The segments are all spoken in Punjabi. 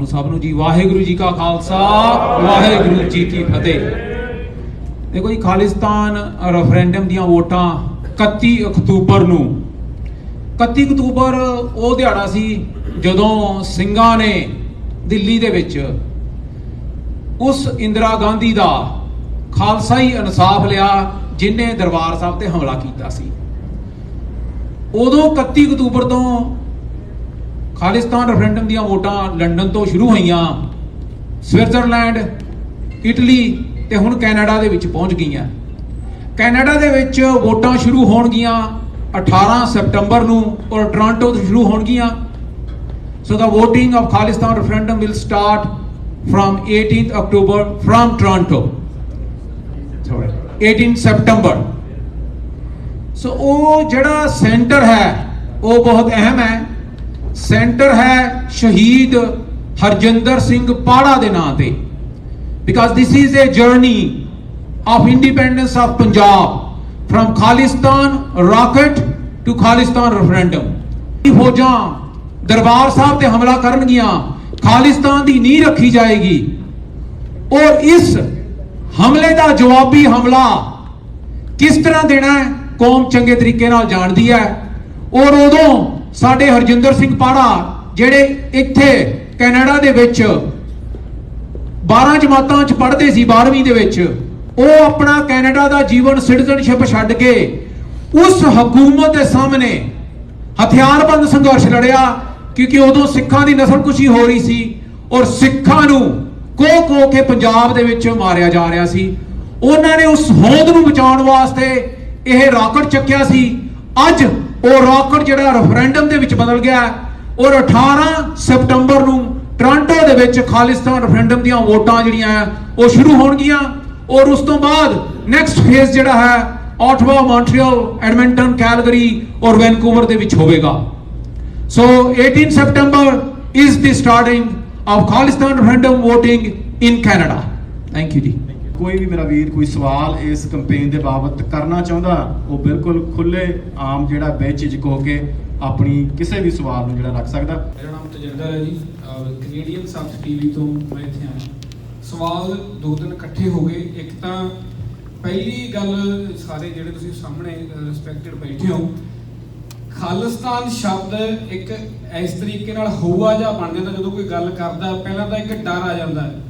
ਤੁਹਾਨੂੰ ਸਭ ਨੂੰ ਜੀ ਵਾਹਿਗੁਰੂ ਜੀ ਕਾ ਖਾਲਸਾ ਵਾਹਿਗੁਰੂ ਜੀ ਕੀ ਫਤਿਹ। देखो जी, खालिस्तान रेफरेंडम ਦੀਆਂ ਵੋਟਾਂ 31 ਅਕਤੂਬਰ ਨੂੰ 31 ਅਕਤੂਬਰ ਉਹ ਦਿਹਾੜਾ ਸੀ ਜਦੋਂ ਸਿੰਘਾਂ ਨੇ ਦਿੱਲੀ ਦੇ ਵਿੱਚ ਉਸ ਇੰਦਰਾ ਗਾਂਧੀ ਦਾ ਖਾਲਸਾਈ ਇਨਸਾਫ ਲਿਆ ਜਿਨ੍ਹਾਂ ਦਰਬਾਰ ਸਾਹਿਬ ਤੇ ਹਮਲਾ ਕੀਤਾ ਸੀ। ਉਦੋਂ 31 ਅਕਤੂਬਰ ਤੋਂ ਖਾਲਿਸਤਾਨ ਰੈਫਰੈਂਡਮ ਦੀਆਂ ਵੋਟਾਂ ਲੰਡਨ ਤੋਂ ਸ਼ੁਰੂ ਹੋਈਆਂ, ਸਵਿਟਜ਼ਰਲੈਂਡ, ਇਟਲੀ ਤੇ ਹੁਣ ਕੈਨੇਡਾ ਦੇ ਵਿੱਚ ਪਹੁੰਚ ਗਈਆਂ। ਕੈਨੇਡਾ ਦੇ ਵਿੱਚ ਵੋਟਾਂ ਸ਼ੁਰੂ ਹੋਣਗੀਆਂ 18 ਸਤੰਬਰ ਨੂੰ ਔਰ ਟੋਰਾਂਟੋ ਤੋਂ ਸ਼ੁਰੂ ਹੋਣਗੀਆਂ। So the voting of Khalistan referendum will start from 18th October from Toronto, sorry 18 September। so ਉਹ ਜਿਹੜਾ ਸੈਂਟਰ ਹੈ ਉਹ ਬਹੁਤ ਅਹਿਮ ਹੈ। ਸੈਂਟਰ ਹੈ ਸ਼ਹੀਦ ਹਰਜਿੰਦਰ ਸਿੰਘ ਪਾੜਾ ਦੇ ਨਾਂ ਤੇ, because this is a journey of independence of Punjab from Khalistan rocket to Khalistan referendum। ਫੌਜਾਂ ਦਰਬਾਰ ਸਾਹਿਬ ਤੇ ਹਮਲਾ ਕਰਨਗੀਆਂ, ਖਾਲਿਸਤਾਨ ਦੀ ਨੀਂਹ ਰੱਖੀ ਜਾਏਗੀ ਔਰ ਇਸ ਹਮਲੇ ਦਾ ਜਵਾਬੀ ਹਮਲਾ ਕਿਸ ਤਰ੍ਹਾਂ ਦੇਣਾ ਹੈ ਕੌਮ ਚੰਗੇ ਤਰੀਕੇ ਨਾਲ ਜਾਣਦੀ ਹੈ। ਔਰ ਉਦੋਂ ਸਾਡੇ ਹਰਜਿੰਦਰ ਸਿੰਘ ਪਾੜਾ ਜਿਹੜੇ ਇੱਥੇ ਕੈਨੇਡਾ ਦੇ ਵਿੱਚ 12 ਜਮਾਤਾਂ 'ਚ ਪੜ੍ਹਦੇ ਸੀ, 12ਵੀਂ ਦੇ ਵਿੱਚ, ਉਹ ਆਪਣਾ ਕੈਨੇਡਾ ਦਾ ਜੀਵਨ ਸਿਟੀਜ਼ਨਸ਼ਿਪ ਛੱਡ ਕੇ ਉਸ ਹਕੂਮਤ ਦੇ ਸਾਹਮਣੇ ਹਥਿਆਰਬੰਦ ਸੰਘਰਸ਼ ਲੜਿਆ, ਕਿਉਂਕਿ ਉਦੋਂ ਸਿੱਖਾਂ ਦੀ ਨਸਲਕੁਸ਼ੀ ਹੋ ਰਹੀ ਸੀ ਔਰ ਸਿੱਖਾਂ ਨੂੰ ਕੋਹ ਕੇ ਪੰਜਾਬ ਦੇ ਵਿੱਚ ਮਾਰਿਆ ਜਾ ਰਿਹਾ ਸੀ। ਉਹਨਾਂ ਨੇ ਉਸ ਹੋਂਦ ਨੂੰ ਬਚਾਉਣ ਵਾਸਤੇ ਇਹ ਰਾਕਟ ਚੱਕਿਆ ਸੀ। ਅੱਜ ਉਹ ਰਾਕਟ ਜਿਹੜਾ ਰੈਫਰੈਂਡਮ ਦੇ ਵਿੱਚ ਬਦਲ ਗਿਆ ਔਰ 18 ਸਤੰਬਰ ਨੂੰ ਟੋਰਾਂਟੋ ਦੇ ਵਿੱਚ ਖਾਲਿਸਤਾਨ ਰੈਫਰੈਂਡਮ ਦੀਆਂ ਵੋਟਾਂ ਜਿਹੜੀਆਂ ਉਹ ਸ਼ੁਰੂ ਹੋਣਗੀਆਂ ਔਰ ਉਸ ਤੋਂ ਬਾਅਦ ਨੈਕਸਟ ਫੇਜ਼ ਜਿਹੜਾ ਹੈ ਆਟਵਾ, ਮੌਂਟਰੀਅਲ, ਐਡਮਿੰਟਨ, ਕੈਲਗਰੀ ਔਰ ਵੈਨਕੂਵਰ ਦੇ ਵਿੱਚ ਹੋਵੇਗਾ। So 18 September is the starting of Khalistan referendum voting in Canada. Thank you जी। कोई भी मेरा वीर कोई सवाल इस कैंपेन के बाबत करना चाहता वो बिल्कुल खुले आम जेड़ा बेझिझक होके अपनी किसी भी सवाल ਨੂੰ ਜਿਹੜਾ ਰੱਖ ਸਕਦਾ। मेरा नाम तजिंदर है जी, कनेडियन साथ टीवी तो मैं इत्थे आया। सवाल दो दिन इकट्ठे हो गए। एक ਤਾਂ ਪਹਿਲੀ ਗੱਲ, ਸਾਰੇ ਜਿਹੜੇ ਤੁਸੀਂ ਸਾਹਮਣੇ ਰਿਸਪੈਕਟਡ ਬੈਠੇ ਹੋ, ਖਾਲਿਸਤਾਨ ਸ਼ਬਦ ਇੱਕ ਇਸ ਤਰੀਕੇ ਨਾਲ ਹੋਆ ਜਾਂ ਬਣ ਜਾਂਦਾ ਜਦੋਂ ਕੋਈ ਗੱਲ ਕਰਦਾ, ਪਹਿਲਾਂ ਤਾਂ ਇੱਕ ਡਰ ਆ ਜਾਂਦਾ ਹੈ।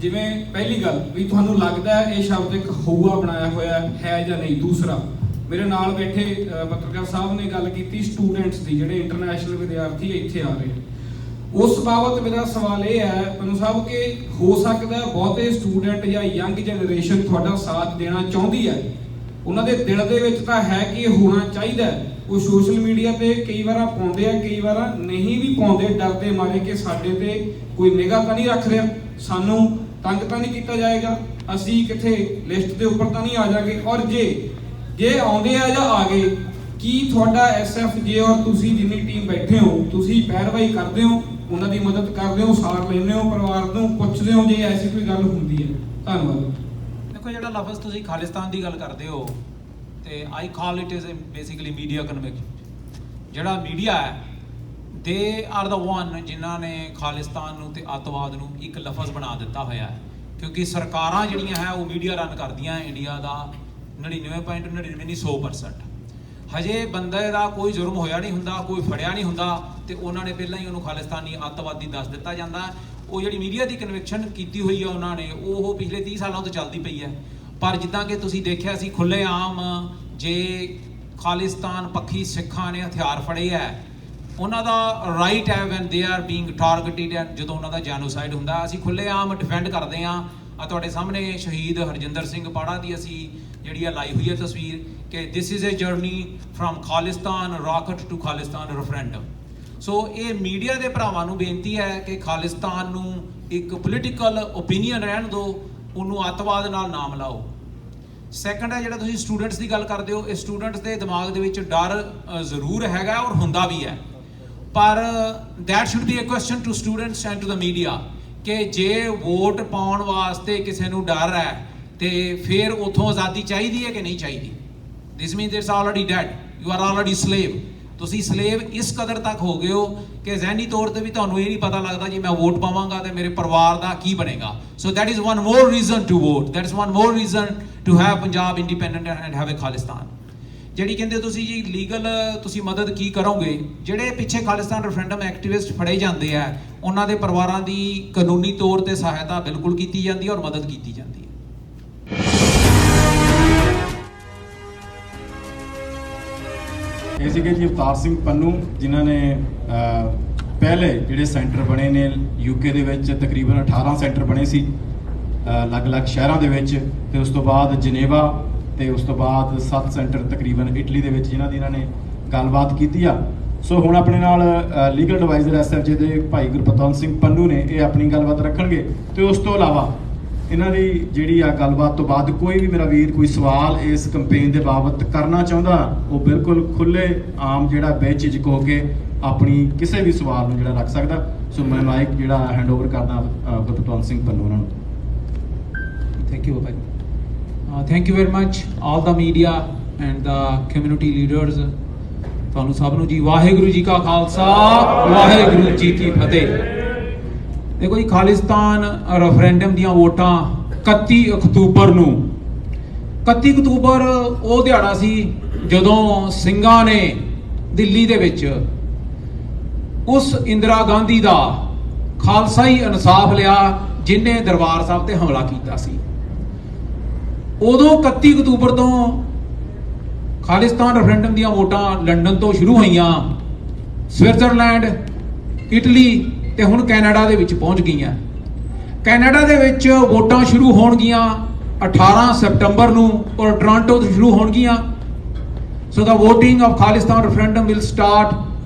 ਜਿਵੇਂ ਪਹਿਲੀ ਗੱਲ ਵੀ ਤੁਹਾਨੂੰ ਲੱਗਦਾ ਇਹ ਸ਼ਬਦ ਇੱਕ ਹੋਆ ਬਣਾਇਆ ਹੋਇਆ ਹੈ ਜਾਂ ਨਹੀਂ। ਦੂਸਰਾ, ਮੇਰੇ ਨਾਲ ਬੈਠੇ ਪੱਤਰਕਾਰ ਸਾਹਿਬ ਨੇ ਗੱਲ ਕੀਤੀ ਸਟੂਡੈਂਟਸ ਦੀ, ਜਿਹੜੇ ਇੰਟਰਨੈਸ਼ਨਲ ਵਿਦਿਆਰਥੀ ਇੱਥੇ ਆ ਰਹੇ। ਉਸ ਬਾਬਤ ਮੇਰਾ ਸਵਾਲ ਇਹ ਹੈ ਪਨੂ ਸਾਹਿਬ ਕਿ ਹੋ ਸਕਦਾ ਬਹੁਤੇ ਸਟੂਡੈਂਟ ਜਾਂ ਯੰਗ ਜਨਰੇਸ਼ਨ ਤੁਹਾਡਾ ਸਾਥ ਦੇਣਾ ਚਾਹੁੰਦੀ ਹੈ, ਉਹਨਾਂ ਦੇ ਦਿਲ ਦੇ ਵਿੱਚ ਤਾਂ ਹੈ ਕਿ ਇਹ ਹੋਣਾ ਚਾਹੀਦਾ। ਉਹ ਸੋਸ਼ਲ ਮੀਡੀਆ ਤੇ ਕਈ ਵਾਰ ਪਾਉਂਦੇ ਆ, ਕਈ ਵਾਰ ਨਹੀਂ ਵੀ ਪਾਉਂਦੇ, ਡਰਦੇ ਮਾਰੇ ਕਿ ਸਾਡੇ ਤੇ ਕੋਈ ਨਿਗਾਹ ਤਾਂ ਨਹੀਂ ਰੱਖ ਰਿਹਾ, ਸਾਨੂੰ ਤੰਗ ਤਾਂ ਨਹੀਂ ਕੀਤਾ ਜਾਏਗਾ, ਅਸੀਂ ਕਿੱਥੇ ਲਿਸਟ ਦੇ ਉੱਪਰ ਤਾਂ ਨਹੀਂ ਆ ਜਾਗੇ। ਔਰ ਜੇ ਆਉਂਦੇ ਆ ਜਾਂ ਆ ਗਏ, ਕੀ ਤੁਹਾਡਾ SFJ ਔਰ ਤੁਸੀਂ ਜਿੰਨੀ ਟੀਮ ਬੈਠੇ ਹੋ, ਤੁਸੀਂ ਪੈਰਵਾਈ ਕਰਦੇ ਹੋ, ਉਹਨਾਂ ਦੀ ਮਦਦ ਕਰਦੇ ਹੋ, ਸਾਰ ਲੈਂਦੇ ਹੋ, ਪਰਿਵਾਰ ਨੂੰ ਪੁੱਛਦੇ ਹੋ ਜੇ ਐਸੀ ਕੋਈ ਗੱਲ ਹੁੰਦੀ ਹੈ? ਧੰਨਵਾਦ। ਦੇਖੋ, ਜਿਹੜਾ ਲਫ਼ਜ਼ ਤੁਸੀਂ ਖਾਲਿਸਤਾਨ ਦੀ ਗੱਲ ਕਰਦੇ ਹੋ ਤੇ I call it is basically media convection. ਜਿਹੜਾ ਮੀਡੀਆ ਹੈ ਦੇ ਆਰ ਦਾ ਵਨ ਜਿਨ੍ਹਾਂ ਨੇ ਖਾਲਿਸਤਾਨ ਨੂੰ ਤੇ ਅੱਤਵਾਦ ਨੂੰ ਇੱਕ ਲਫ਼ਜ਼ ਬਣਾ ਦਿੱਤਾ ਹੋਇਆ ਹੈ, ਕਿਉਂਕਿ ਸਰਕਾਰਾਂ ਜਿਹੜੀਆਂ ਹੈ ਉਹ ਮੀਡੀਆ ਰਨ ਕਰਦੀਆਂ ਇੰਡੀਆ ਦਾ 99.99 100%। ਹਜੇ ਬੰਦੇ ਦਾ ਕੋਈ ਜੁਰਮ ਹੋਇਆ ਨਹੀਂ ਹੁੰਦਾ, ਕੋਈ ਫੜਿਆ ਨਹੀਂ ਹੁੰਦਾ ਤੇ ਉਹਨਾਂ ਨੇ ਪਹਿਲਾਂ ਹੀ ਉਹਨੂੰ ਖਾਲਿਸਤਾਨੀ ਅੱਤਵਾਦੀ ਦੱਸ ਦਿੱਤਾ ਜਾਂਦਾ। ਉਹ ਜਿਹੜੀ ਮੀਡੀਆ ਦੀ ਕਨਵੈਕਸ਼ਨ ਕੀਤੀ ਹੋਈ ਹੈ ਉਹਨਾਂ ਨੇ, ਉਹ ਪਿਛਲੇ 30 ਸਾਲਾਂ ਤੋਂ ਚੱਲਦੀ ਪਈ ਹੈ। ਪਰ ਜਿੱਦਾਂ ਕਿ ਤੁਸੀਂ ਦੇਖਿਆ ਸੀ ਖੁੱਲੇ ਆਮ ਜੇ ਖਾਲਿਸਤਾਨ ਪੱਖੀ ਸਿੱਖਾਂ ਨੇ ਹਥਿਆਰ ਫੜੇ ਹੈ, ਉਹਨਾਂ ਦਾ ਰਾਈਟ ਹੈ when they are being targeted, and ਜਦੋਂ ਉਹਨਾਂ ਦਾ ਜੈਨੋਸਾਈਡ ਹੁੰਦਾ ਅਸੀਂ ਖੁੱਲੇ ਆਮ ਡਿਫੈਂਡ ਕਰਦੇ ਹਾਂ। ਆ ਤੁਹਾਡੇ ਸਾਹਮਣੇ ਸ਼ਹੀਦ ਹਰਜਿੰਦਰ ਸਿੰਘ ਪਾੜਾ ਦੀ ਅਸੀਂ ਜਿਹੜੀ ਆ ਲਾਈ ਹੋਈ ਹੈ ਤਸਵੀਰ ਕਿ this is a journey from Khalistan rocket to Khalistan referendum. So ਇਹ ਮੀਡੀਆ ਦੇ ਭਰਾਵਾਂ ਨੂੰ ਬੇਨਤੀ ਹੈ ਕਿ ਖਾਲਿਸਤਾਨ ਨੂੰ ਇੱਕ ਪੋਲੀਟੀਕਲ ਓਪੀਨੀਅਨ ਰਹਿਣ ਦਿਓ, ਉਹਨੂੰ ਅੱਤਵਾਦ ਨਾਲ ਨਾ ਮਿਲਾਓ। ਸੈਕੰਡ ਹੈ ਜਿਹੜਾ ਤੁਸੀਂ ਸਟੂਡੈਂਟਸ ਦੀ ਗੱਲ ਕਰਦੇ ਹੋ, ਇਹ ਸਟੂਡੈਂਟਸ ਦੇ ਦਿਮਾਗ ਦੇ ਵਿੱਚ ਡਰ ਜ਼ਰੂਰ ਹੈਗਾ ਔਰ ਹੁੰਦਾ ਵੀ ਹੈ, ਪਰ that should be a question to students and to the media ਕਿ ਜੇ ਵੋਟ ਪਾਉਣ ਵਾਸਤੇ ਕਿਸੇ ਨੂੰ ਡਰ ਹੈ ਤੇ ਫਿਰ ਉਥੋਂ ਆਜ਼ਾਦੀ ਚਾਹੀਦੀ ਹੈ ਕਿ ਨਹੀਂ ਚਾਹੀਦੀ। This means it's already dead, you are already slave. ਤੁਸੀਂ ਸਲੇਵ ਇਸ ਕਦਰ ਤੱਕ ਹੋ ਗਏ ਹੋ ਕਿ ਜ਼ਹਿਨੀ ਤੌਰ ਤੇ ਵੀ ਤੁਹਾਨੂੰ ਇਹ ਨਹੀਂ ਪਤਾ ਲੱਗਦਾ ਜੀ ਮੈਂ ਵੋਟ ਪਾਵਾਂਗਾ ਤੇ ਮੇਰੇ ਪਰਿਵਾਰ ਦਾ ਕੀ ਬਣੇਗਾ। So that is one more reason to vote, that is one more reason to have Punjab independent and have a Khalistan. ਜਿਹੜੀ ਕਹਿੰਦੇ ਤੁਸੀਂ ਜੀ ਲੀਗਲ ਤੁਸੀਂ ਮਦਦ ਕੀ ਕਰੋਗੇ, ਜਿਹੜੇ ਪਿੱਛੇ ਖਾਲਿਸਤਾਨ ਰੈਫਰੈਂਡਮ ਐਕਟਿਵਿਸਟ ਫੜੇ ਜਾਂਦੇ ਆ ਉਹਨਾਂ ਦੇ ਪਰਿਵਾਰਾਂ ਦੀ ਕਾਨੂੰਨੀ ਤੌਰ ਤੇ ਸਹਾਇਤਾ ਬਿਲਕੁਲ ਕੀਤੀ ਜਾਂਦੀ ਹੈ ਔਰ ਮਦਦ ਕੀਤੀ ਜਾਂਦੀ ਹੈ। ਇਹ ਸੀਗੇ ਜੀ ਅਵਤਾਰ ਸਿੰਘ ਪੰਨੂ, ਜਿਨ੍ਹਾਂ ਨੇ ਪਹਿਲੇ ਜਿਹੜੇ ਸੈਂਟਰ ਬਣੇ ਨੇ ਯੂਕੇ ਦੇ ਵਿੱਚ, ਤਕਰੀਬਨ 18 ਸੈਂਟਰ ਬਣੇ ਸੀ ਅਲੱਗ-ਅਲੱਗ ਸ਼ਹਿਰਾਂ ਦੇ ਵਿੱਚ, ਤੇ ਉਸ ਤੋਂ ਬਾਅਦ ਜਨੇਵਾ, ਤੇ ਉਸ ਤੋਂ ਬਾਅਦ 7 ਸੈਂਟਰ ਤਕਰੀਬਨ ਇਟਲੀ ਦੇ ਵਿੱਚ ਜਿਨ੍ਹਾਂ ਦੀ ਇਹਨਾਂ ਨੇ ਗੱਲਬਾਤ ਕੀਤੀ ਆ। ਸੋ ਹੁਣ ਆਪਣੇ ਨਾਲ ਲੀਗਲ ਐਡਵਾਈਜ਼ਰ ਐਸਐਫਜੇ ਦੇ ਭਾਈ ਗੁਰਪਤਵੰਤ ਸਿੰਘ ਪੰਨੂ ਨੇ ਇਹ ਆਪਣੀ ਗੱਲਬਾਤ ਰੱਖਣਗੇ, ਤੇ ਉਸ ਤੋਂ ਇਲਾਵਾ ਇਹਨਾਂ ਦੀ ਜਿਹੜੀ ਆ ਗੱਲਬਾਤ ਤੋਂ ਬਾਅਦ ਕੋਈ ਵੀ ਮੇਰਾ ਵੀਰ ਕੋਈ ਸਵਾਲ ਇਸ ਕੰਪੇਨ ਦੇ ਬਾਬਤ ਕਰਨਾ ਚਾਹੁੰਦਾ, ਉਹ ਬਿਲਕੁਲ ਖੁੱਲੇ ਆਮ ਜਿਹੜਾ ਬੇਝਿਜਕ ਹੋ ਕੇ ਆਪਣੀ ਕਿਸੇ ਵੀ ਸਵਾਲ ਨੂੰ ਜਿਹੜਾ ਰੱਖ ਸਕਦਾ। ਸੋ ਮੈਂ ਮਾਈਕ ਜਿਹੜਾ ਹੈਂਡਓਵਰ ਕਰਦਾ ਗੁਰਪਤਵੰਤ ਸਿੰਘ ਪੰਨੂ ਉਹਨਾਂ ਨੂੰ। Thank you, Baba. Thank you very much, all the media and the community leaders. ਤੁਹਾਨੂੰ ਸਭ ਨੂੰ ਜੀ ਵਾਹਿਗੁਰੂ ਜੀ ਕਾ ਖਾਲਸਾ, ਵਾਹਿਗੁਰੂ ਜੀ ਕੀ ਫਤਿਹ। ਦੇਖੋ ਜੀ, ਖਾਲਿਸਤਾਨ ਰੈਫਰੈਂਡਮ ਦੀਆਂ ਵੋਟਾਂ 31 ਅਕਤੂਬਰ ਨੂੰ, 31 ਅਕਤੂਬਰ ਉਹ ਦਿਹਾੜਾ ਸੀ ਜਦੋਂ ਸਿੰਘਾਂ ਨੇ ਦਿੱਲੀ ਦੇ ਵਿੱਚ ਉਸ ਇੰਦਰਾ ਗਾਂਧੀ ਦਾ ਖਾਲਸਾਈ ਇਨਸਾਫ ਲਿਆ ਜਿਨ੍ਹਾਂ ਦਰਬਾਰ ਸਾਹਿਬ ਤੇ ਹਮਲਾ ਕੀਤਾ ਸੀ। ਉਦੋਂ 31 ਅਕਤੂਬਰ ਤੋਂ ਖਾਲਿਸਤਾਨ ਰੈਫਰੈਂਡਮ ਦੀਆਂ ਵੋਟਾਂ ਲੰਡਨ ਤੋਂ ਸ਼ੁਰੂ ਹੋਈਆਂ, ਸਵਿਟਜ਼ਰਲੈਂਡ, ਇਟਲੀ ਤੇ ਹੁਣ ਕੈਨੇਡਾ ਦੇ ਵਿੱਚ ਪਹੁੰਚ ਗਈਆਂ। ਕੈਨੇਡਾ ਦੇ ਵਿੱਚ ਵੋਟਾਂ ਸ਼ੁਰੂ ਹੋਣਗੀਆਂ 18 ਸਤੰਬਰ ਨੂੰ ਔਰ ਟੋਰਾਂਟੋ ਤੋਂ ਸ਼ੁਰੂ ਹੋਣਗੀਆਂ। So the voting of Khalistan referendum will start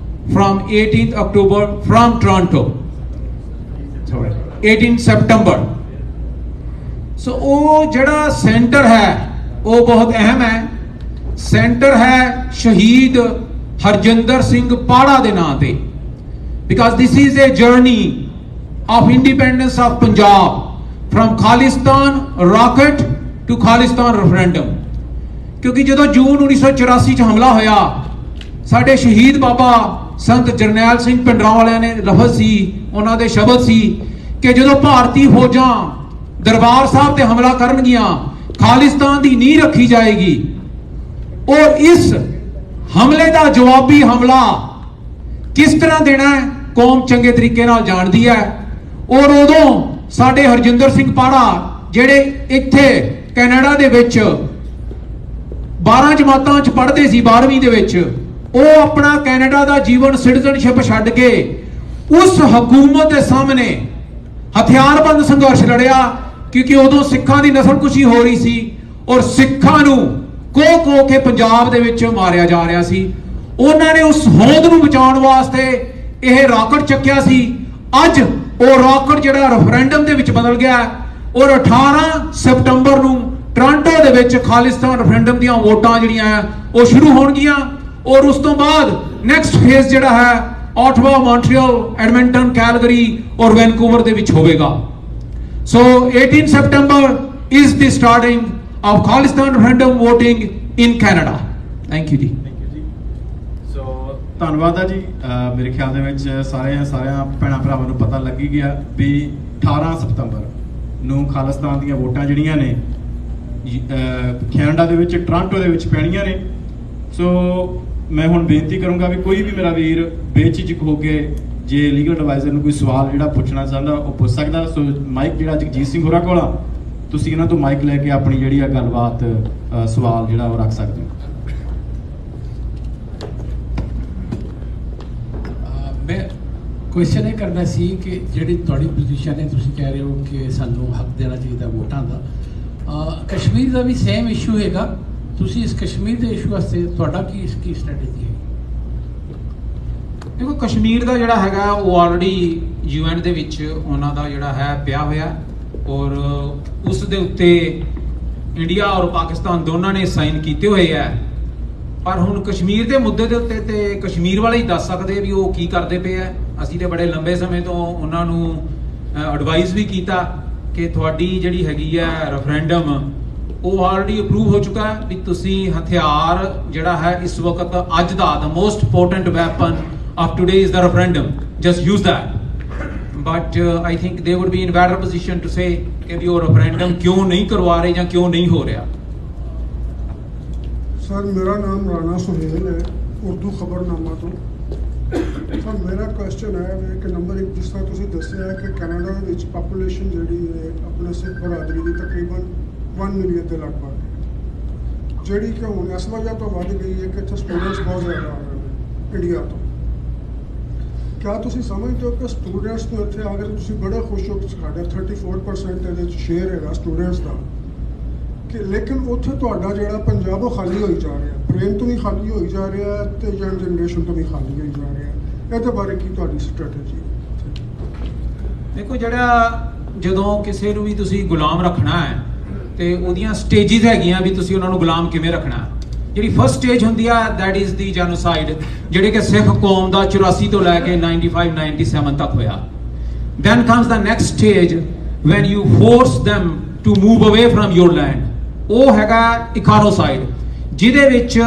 from 18th October from Toronto, sorry 18 September। So ਉਹ ਜਿਹੜਾ ਸੈਂਟਰ ਹੈ ਉਹ ਬਹੁਤ ਅਹਿਮ ਹੈ। ਸੈਂਟਰ ਹੈ ਸ਼ਹੀਦ ਹਰਜਿੰਦਰ ਸਿੰਘ ਪਾੜਾ ਦੇ ਨਾਂ ਤੇ, because this is a journey of independence of Punjab from Khalistan rocket to Khalistan referendum। ਕਿਉਂਕਿ ਜਦੋਂ ਜੂਨ 1984 ਚ ਹਮਲਾ ਹੋਇਆ, ਸਾਡੇ ਸ਼ਹੀਦ ਬਾਬਾ ਸੰਤ ਜਰਨੈਲ ਸਿੰਘ ਪਿੰਡਰਾਂ ਵਾਲਿਆਂ ਨੇ ਲਫ਼ਜ਼ ਸੀ, ਉਹਨਾਂ ਦੇ ਸ਼ਬਦ ਸੀ ਕਿ ਜਦੋਂ ਭਾਰਤੀ ਫੌਜਾਂ ਦਰਬਾਰ ਸਾਹਿਬ ਤੇ ਹਮਲਾ ਕਰਨਗੀਆਂ, ਖਾਲਿਸਤਾਨ ਦੀ ਨੀਂਹ ਰੱਖੀ ਜਾਏਗੀ ਔਰ ਇਸ ਹਮਲੇ ਦਾ ਜਵਾਬੀ ਹਮਲਾ ਕਿਸ ਤਰ੍ਹਾਂ ਦੇਣਾ ਹੈ ਕੌਮ ਚੰਗੇ ਤਰੀਕੇ ਨਾਲ ਜਾਣਦੀ ਹੈ। ਔਰ ਉਦੋਂ ਸਾਡੇ ਹਰਜਿੰਦਰ ਸਿੰਘ ਪਾੜਾ ਜਿਹੜੇ ਇੱਥੇ ਕੈਨੇਡਾ ਦੇ ਵਿੱਚ 12 ਜਮਾਤਾਂ 'ਚ ਪੜ੍ਹਦੇ ਸੀ, 12ਵੀਂ ਦੇ ਵਿੱਚ, ਉਹ ਆਪਣਾ ਕੈਨੇਡਾ ਦਾ ਜੀਵਨ ਸਿਟੀਜ਼ਨਸ਼ਿਪ ਛੱਡ ਕੇ ਉਸ ਹਕੂਮਤ ਦੇ ਸਾਹਮਣੇ ਹਥਿਆਰਬੰਦ ਸੰਘਰਸ਼ ਲੜਿਆ, ਕਿਉਂਕਿ ਉਦੋਂ ਸਿੱਖਾਂ ਦੀ ਨਸਲਕੁਸ਼ੀ ਹੋ ਰਹੀ ਸੀ ਔਰ ਸਿੱਖਾਂ ਨੂੰ ਕੋਹ ਕੇ ਪੰਜਾਬ ਦੇ ਵਿੱਚ ਮਾਰਿਆ ਜਾ ਰਿਹਾ ਸੀ। ਉਹਨਾਂ ਨੇ ਉਸ ਹੋਂਦ ਨੂੰ ਬਚਾਉਣ ਵਾਸਤੇ ਇਹ ਰਾਕਟ ਚੱਕਿਆ ਸੀ। ਅੱਜ ਉਹ ਰਾਕਟ ਜਿਹੜਾ ਰੈਫਰੈਂਡਮ ਦੇ ਵਿੱਚ ਬਦਲ ਗਿਆ ਔਰ 18 ਸਤੰਬਰ ਨੂੰ ਟੋਰਾਂਟੋ ਦੇ ਵਿੱਚ ਖਾਲਿਸਤਾਨ ਰੈਫਰੈਂਡਮ ਦੀਆਂ ਵੋਟਾਂ ਜਿਹੜੀਆਂ ਉਹ ਸ਼ੁਰੂ ਹੋਣਗੀਆਂ ਔਰ ਉਸ ਤੋਂ ਬਾਅਦ ਨੈਕਸਟ ਫੇਜ਼ ਜਿਹੜਾ ਹੈ ਆਟਵਾ, ਮੌਂਟਰੀਅਲ, ਐਡਮਿੰਟਨ, ਕੈਲਗਰੀ ਔਰ ਵੈਨਕੂਵਰ ਦੇ ਵਿੱਚ ਹੋਵੇਗਾ। ਸੋ 18 ਸਤੰਬਰ is the starting of Khalistan referendum voting in Canada। Thank you ਜੀ। ਸੋ ਧੰਨਵਾਦ ਆ ਜੀ। ਮੇਰੇ ਖਿਆਲ ਦੇ ਵਿੱਚ ਸਾਰਿਆਂ ਭੈਣਾਂ ਭਰਾਵਾਂ ਨੂੰ ਪਤਾ ਲੱਗ ਹੀ ਗਿਆ ਵੀ 18 ਸਤੰਬਰ ਨੂੰ ਖਾਲਿਸਤਾਨ ਦੀਆਂ ਵੋਟਾਂ ਜਿਹੜੀਆਂ ਨੇ ਕੈਨੇਡਾ ਦੇ ਵਿੱਚ ਟੋਰਾਂਟੋ ਦੇ ਵਿੱਚ ਪੈਣੀਆਂ ਨੇ। ਸੋ ਮੈਂ ਹੁਣ ਬੇਨਤੀ ਕਰੂੰਗਾ ਵੀ ਕੋਈ ਵੀ ਮੇਰਾ ਵੀਰ ਬੇਝਿਜਕ ਹੋ ਕੇ ਜੇ ਲੀਗਲ ਐਡਵਾਈਜ਼ਰ ਨੂੰ ਕੋਈ ਸਵਾਲ ਜਿਹੜਾ ਪੁੱਛਣਾ ਚਾਹੁੰਦਾ ਉਹ ਪੁੱਛ ਸਕਦਾ। ਸੋ ਮਾਈਕ ਜਿਹੜਾ ਜਗਜੀਤ ਸਿੰਘ ਹੋਰਾਂ ਕੋਲ ਆ, ਤੁਸੀਂ ਇਹਨਾਂ ਤੋਂ ਮਾਈਕ ਲੈ ਕੇ ਆਪਣੀ ਜਿਹੜੀ ਆ ਗੱਲਬਾਤ ਸਵਾਲ ਜਿਹੜਾ ਉਹ ਰੱਖ ਸਕਦੇ ਹੋ। ਮੈਂ ਕੁਐਸਚਨ ਇਹ ਕਰਨਾ ਸੀ ਕਿ ਜਿਹੜੀ ਤੁਹਾਡੀ ਪੋਜੀਸ਼ਨ ਹੈ, ਤੁਸੀਂ ਕਹਿ ਰਹੇ ਹੋ ਕਿ ਸਾਨੂੰ ਹੱਕ ਦੇਣਾ ਚਾਹੀਦਾ ਵੋਟਾਂ ਦਾ, ਕਸ਼ਮੀਰ ਦਾ ਵੀ ਸੇਮ ਇਸ਼ੂ ਹੈਗਾ। ਤੁਸੀਂ ਇਸ ਕਸ਼ਮੀਰ ਦੇ ਇਸ਼ੂ ਵਾਸਤੇ ਤੁਹਾਡਾ ਕੀ ਸਟ੍ਰੈਟੇਜੀ ਹੈ? ਦੇਖੋ, ਕਸ਼ਮੀਰ ਦਾ ਜਿਹੜਾ ਹੈਗਾ ਉਹ ਆਲਰੇਡੀ UN ਦੇ ਵਿੱਚ ਉਹਨਾਂ ਦਾ ਜਿਹੜਾ ਹੈ ਪਿਆ ਹੋਇਆ ਔਰ ਉਸ ਦੇ ਉੱਤੇ ਇੰਡੀਆ ਔਰ ਪਾਕਿਸਤਾਨ ਦੋਨਾਂ ਨੇ ਸਾਈਨ ਕੀਤੇ ਹੋਏ ਆ। ਪਰ ਹੁਣ ਕਸ਼ਮੀਰ ਦੇ ਮੁੱਦੇ ਦੇ ਉੱਤੇ ਤੇ ਕਸ਼ਮੀਰ ਵਾਲੇ ਹੀ ਦੱਸ ਸਕਦੇ ਵੀ ਉਹ ਕੀ ਕਰਦੇ ਪਏ ਆ। ਅਸੀਂ ਤੇ ਬੜੇ ਲੰਬੇ ਸਮੇਂ ਤੋਂ ਉਹਨਾਂ ਨੂੰ ਐਡਵਾਈਸ ਵੀ ਕੀਤਾ ਕਿ ਤੁਹਾਡੀ ਜਿਹੜੀ ਹੈਗੀ ਆ ਰੈਫਰੈਂਡਮ ਉਹ ਆਲਰੇਡੀ ਅਪਰੂਵ ਹੋ ਚੁੱਕਾ ਹੈ ਵੀ ਤੁਸੀਂ ਹਥਿਆਰ ਜਿਹੜਾ ਹੈ ਇਸ ਵਕਤ ਅੱਜ ਦਾ the most important weapon of today is the referendum, just use that. But I think they would be in better position to say ਕਿ ਵੀ ਉਹ referendum ਕਿਉਂ ਨਹੀਂ ਕਰਵਾ ਰਹੇ ਜਾਂ ਕਿਉਂ ਨਹੀਂ ਹੋ ਰਿਹਾ। सर मेरा नाम राना सुहेल है, उर्दू खबरनामा तो। सर मेरा क्वेश्चन है कि नंबर 1 जिस तरह तुसीं दस्सिया है कि कनाडा ਦੇ ਵਿੱਚ ਪਾਪੂਲੇਸ਼ਨ ਜਿਹੜੀ ਹੈ ਆਪਣੇ ਸਿੱਖ ਬਰਾਦਰੀ ਦੀ ਤਕਰੀਬਨ 1 ਮਿਲੀਅਨ ਦੇ ਲਗਭਗ ਹੈ, ਜਿਹੜੀ ਕਿ ਹੁਣ ਇਸ ਵਜ੍ਹਾ ਤੋਂ ਵੱਧ ਗਈ ਹੈ ਕਿ ਇੱਥੇ ਸਟੂਡੈਂਟਸ ਬਹੁਤ ਜ਼ਿਆਦਾ ਆ ਰਹੇ ਨੇ ਇੰਡੀਆ ਤੋਂ। क्या ਤੁਸੀਂ ਸਮਝਦੇ ਹੋ ਕਿ ਸਟੂਡੈਂਟਸ ਨੂੰ ਇੱਥੇ ਆ ਕੇ ਤੁਸੀਂ ਬੜੇ ਖੁਸ਼ ਹੋ ਕਿ ਸਾਡਾ 34% ਇਹਦੇ ਵਿੱਚ ਸ਼ੇਅਰ ਹੈਗਾ ਸਟੂਡੈਂਟਸ ਦਾ, ਕਿ ਲੇਕਿਨ ਉੱਥੇ ਤੁਹਾਡਾ ਜਿਹੜਾ ਪੰਜਾਬ ਉਹ ਖਾਲੀ ਹੋਈ ਜਾ ਰਿਹਾ, ਪ੍ਰੇਮ ਤੋਂ ਵੀ ਖਾਲੀ ਹੋਈ ਜਾ ਰਿਹਾ ਤੇ ਯੰਗ ਜਨਰੇਸ਼ਨ ਤੋਂ ਵੀ ਖਾਲੀ ਹੋਈ ਜਾ ਰਿਹਾ। ਇਹਦੇ ਬਾਰੇ ਕੀ ਤੁਹਾਡੀ ਸਟ੍ਰੈਟਜੀ ਹੈ? ਦੇਖੋ ਜਿਹੜਾ ਜਦੋਂ ਕਿਸੇ ਨੂੰ ਵੀ ਤੁਸੀਂ ਗੁਲਾਮ ਰੱਖਣਾ ਹੈ ਤੇ ਉਹਦੀਆਂ ਸਟੇਜਿਸ ਹੈਗੀਆਂ ਵੀ ਤੁਸੀਂ ਉਹਨਾਂ ਨੂੰ ਗੁਲਾਮ ਕਿਵੇਂ ਰੱਖਣਾ ਹੈ। ਜਿਹੜੀ ਫਸਟ ਸਟੇਜ ਹੁੰਦੀ ਆ ਦੈਟ ਇਜ਼ ਦੀ ਜੈਨੋਸਾਈਡ, ਜਿਹੜੇ ਕਿ ਸਿੱਖ ਕੌਮ ਦਾ 84 ਤੋਂ ਲੈ ਕੇ 95 97 ਤੱਕ ਹੋਇਆ। Then comes the next stage when you force them to move away from your land, ਉਹ ਹੈਗਾ ਇਕਾਨੋਸਾਈਡ, ਜਿਹਦੇ ਵਿੱਚ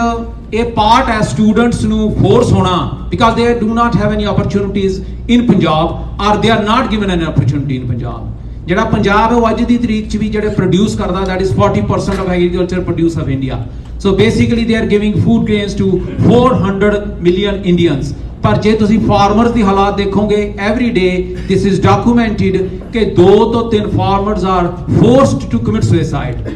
ਇਹ ਪਾਰਟ ਹੈ ਸਟੂਡੈਂਟਸ ਨੂੰ ਫੋਰਸ ਹੋਣਾ because they do not have any opportunities in Punjab or they are not given an opportunity in Punjab. ਜਿਹੜਾ ਪੰਜਾਬ ਹੈ ਉਹ ਅੱਜ ਦੀ ਤਰੀਕ 'ਚ ਵੀ ਜਿਹੜੇ ਪ੍ਰੋਡਿਊਸ ਕਰਦਾ that is 40% of agriculture produce of India. So basically they are giving food grains to 400 million Indians. ਪਰ ਜੇ ਤੁਸੀਂ ਫਾਰਮਰਸ ਦੀ ਹਾਲਾਤ ਦੇਖੋਗੇ every day this is documented ਕਿ 2 ਤੋਂ 3 farmers are forced to commit suicide.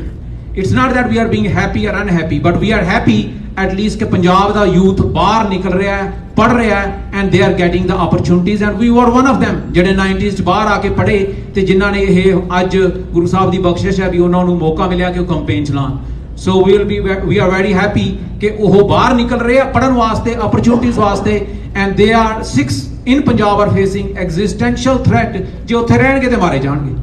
It's not that we are being happy or unhappy, but we are happy at least ਕਿ ਪੰਜਾਬ ਦਾ youth ਬਾਹਰ ਨਿਕਲ ਰਿਹਾ ਹੈ, ਪੜ੍ਹ ਰਿਹਾ ਹੈ and they are getting the opportunities and we were one of them ਜਿਹੜੇ 90s 'ਚ ਬਾਹਰ ਆ ਕੇ ਪੜ੍ਹੇ ਤੇ ਜਿਨ੍ਹਾਂ ਨੇ ਇਹ ਅੱਜ ਗੁਰੂ ਸਾਹਿਬ ਦੀ ਬਖਸ਼ਿਸ਼ ਹੈ ਵੀ ਉਹਨਾਂ ਨੂੰ ਮੌਕਾ ਮਿਲਿਆ ਕਿ ਉਹ ਕੰਪੇਨ ਚਲਾਉਣ। So we are very happy ਕਿ ਉਹ ਬਾਹਰ ਨਿਕਲ ਰਹੇ ਆ ਪੜ੍ਹਨ ਵਾਸਤੇ, opportunities ਵਾਸਤੇ and they are 6 in Punjab are facing existential threat ਜੇ ਉੱਥੇ ਰਹਿਣਗੇ ਤੇ ਮਾਰੇ ਜਾਣਗੇ।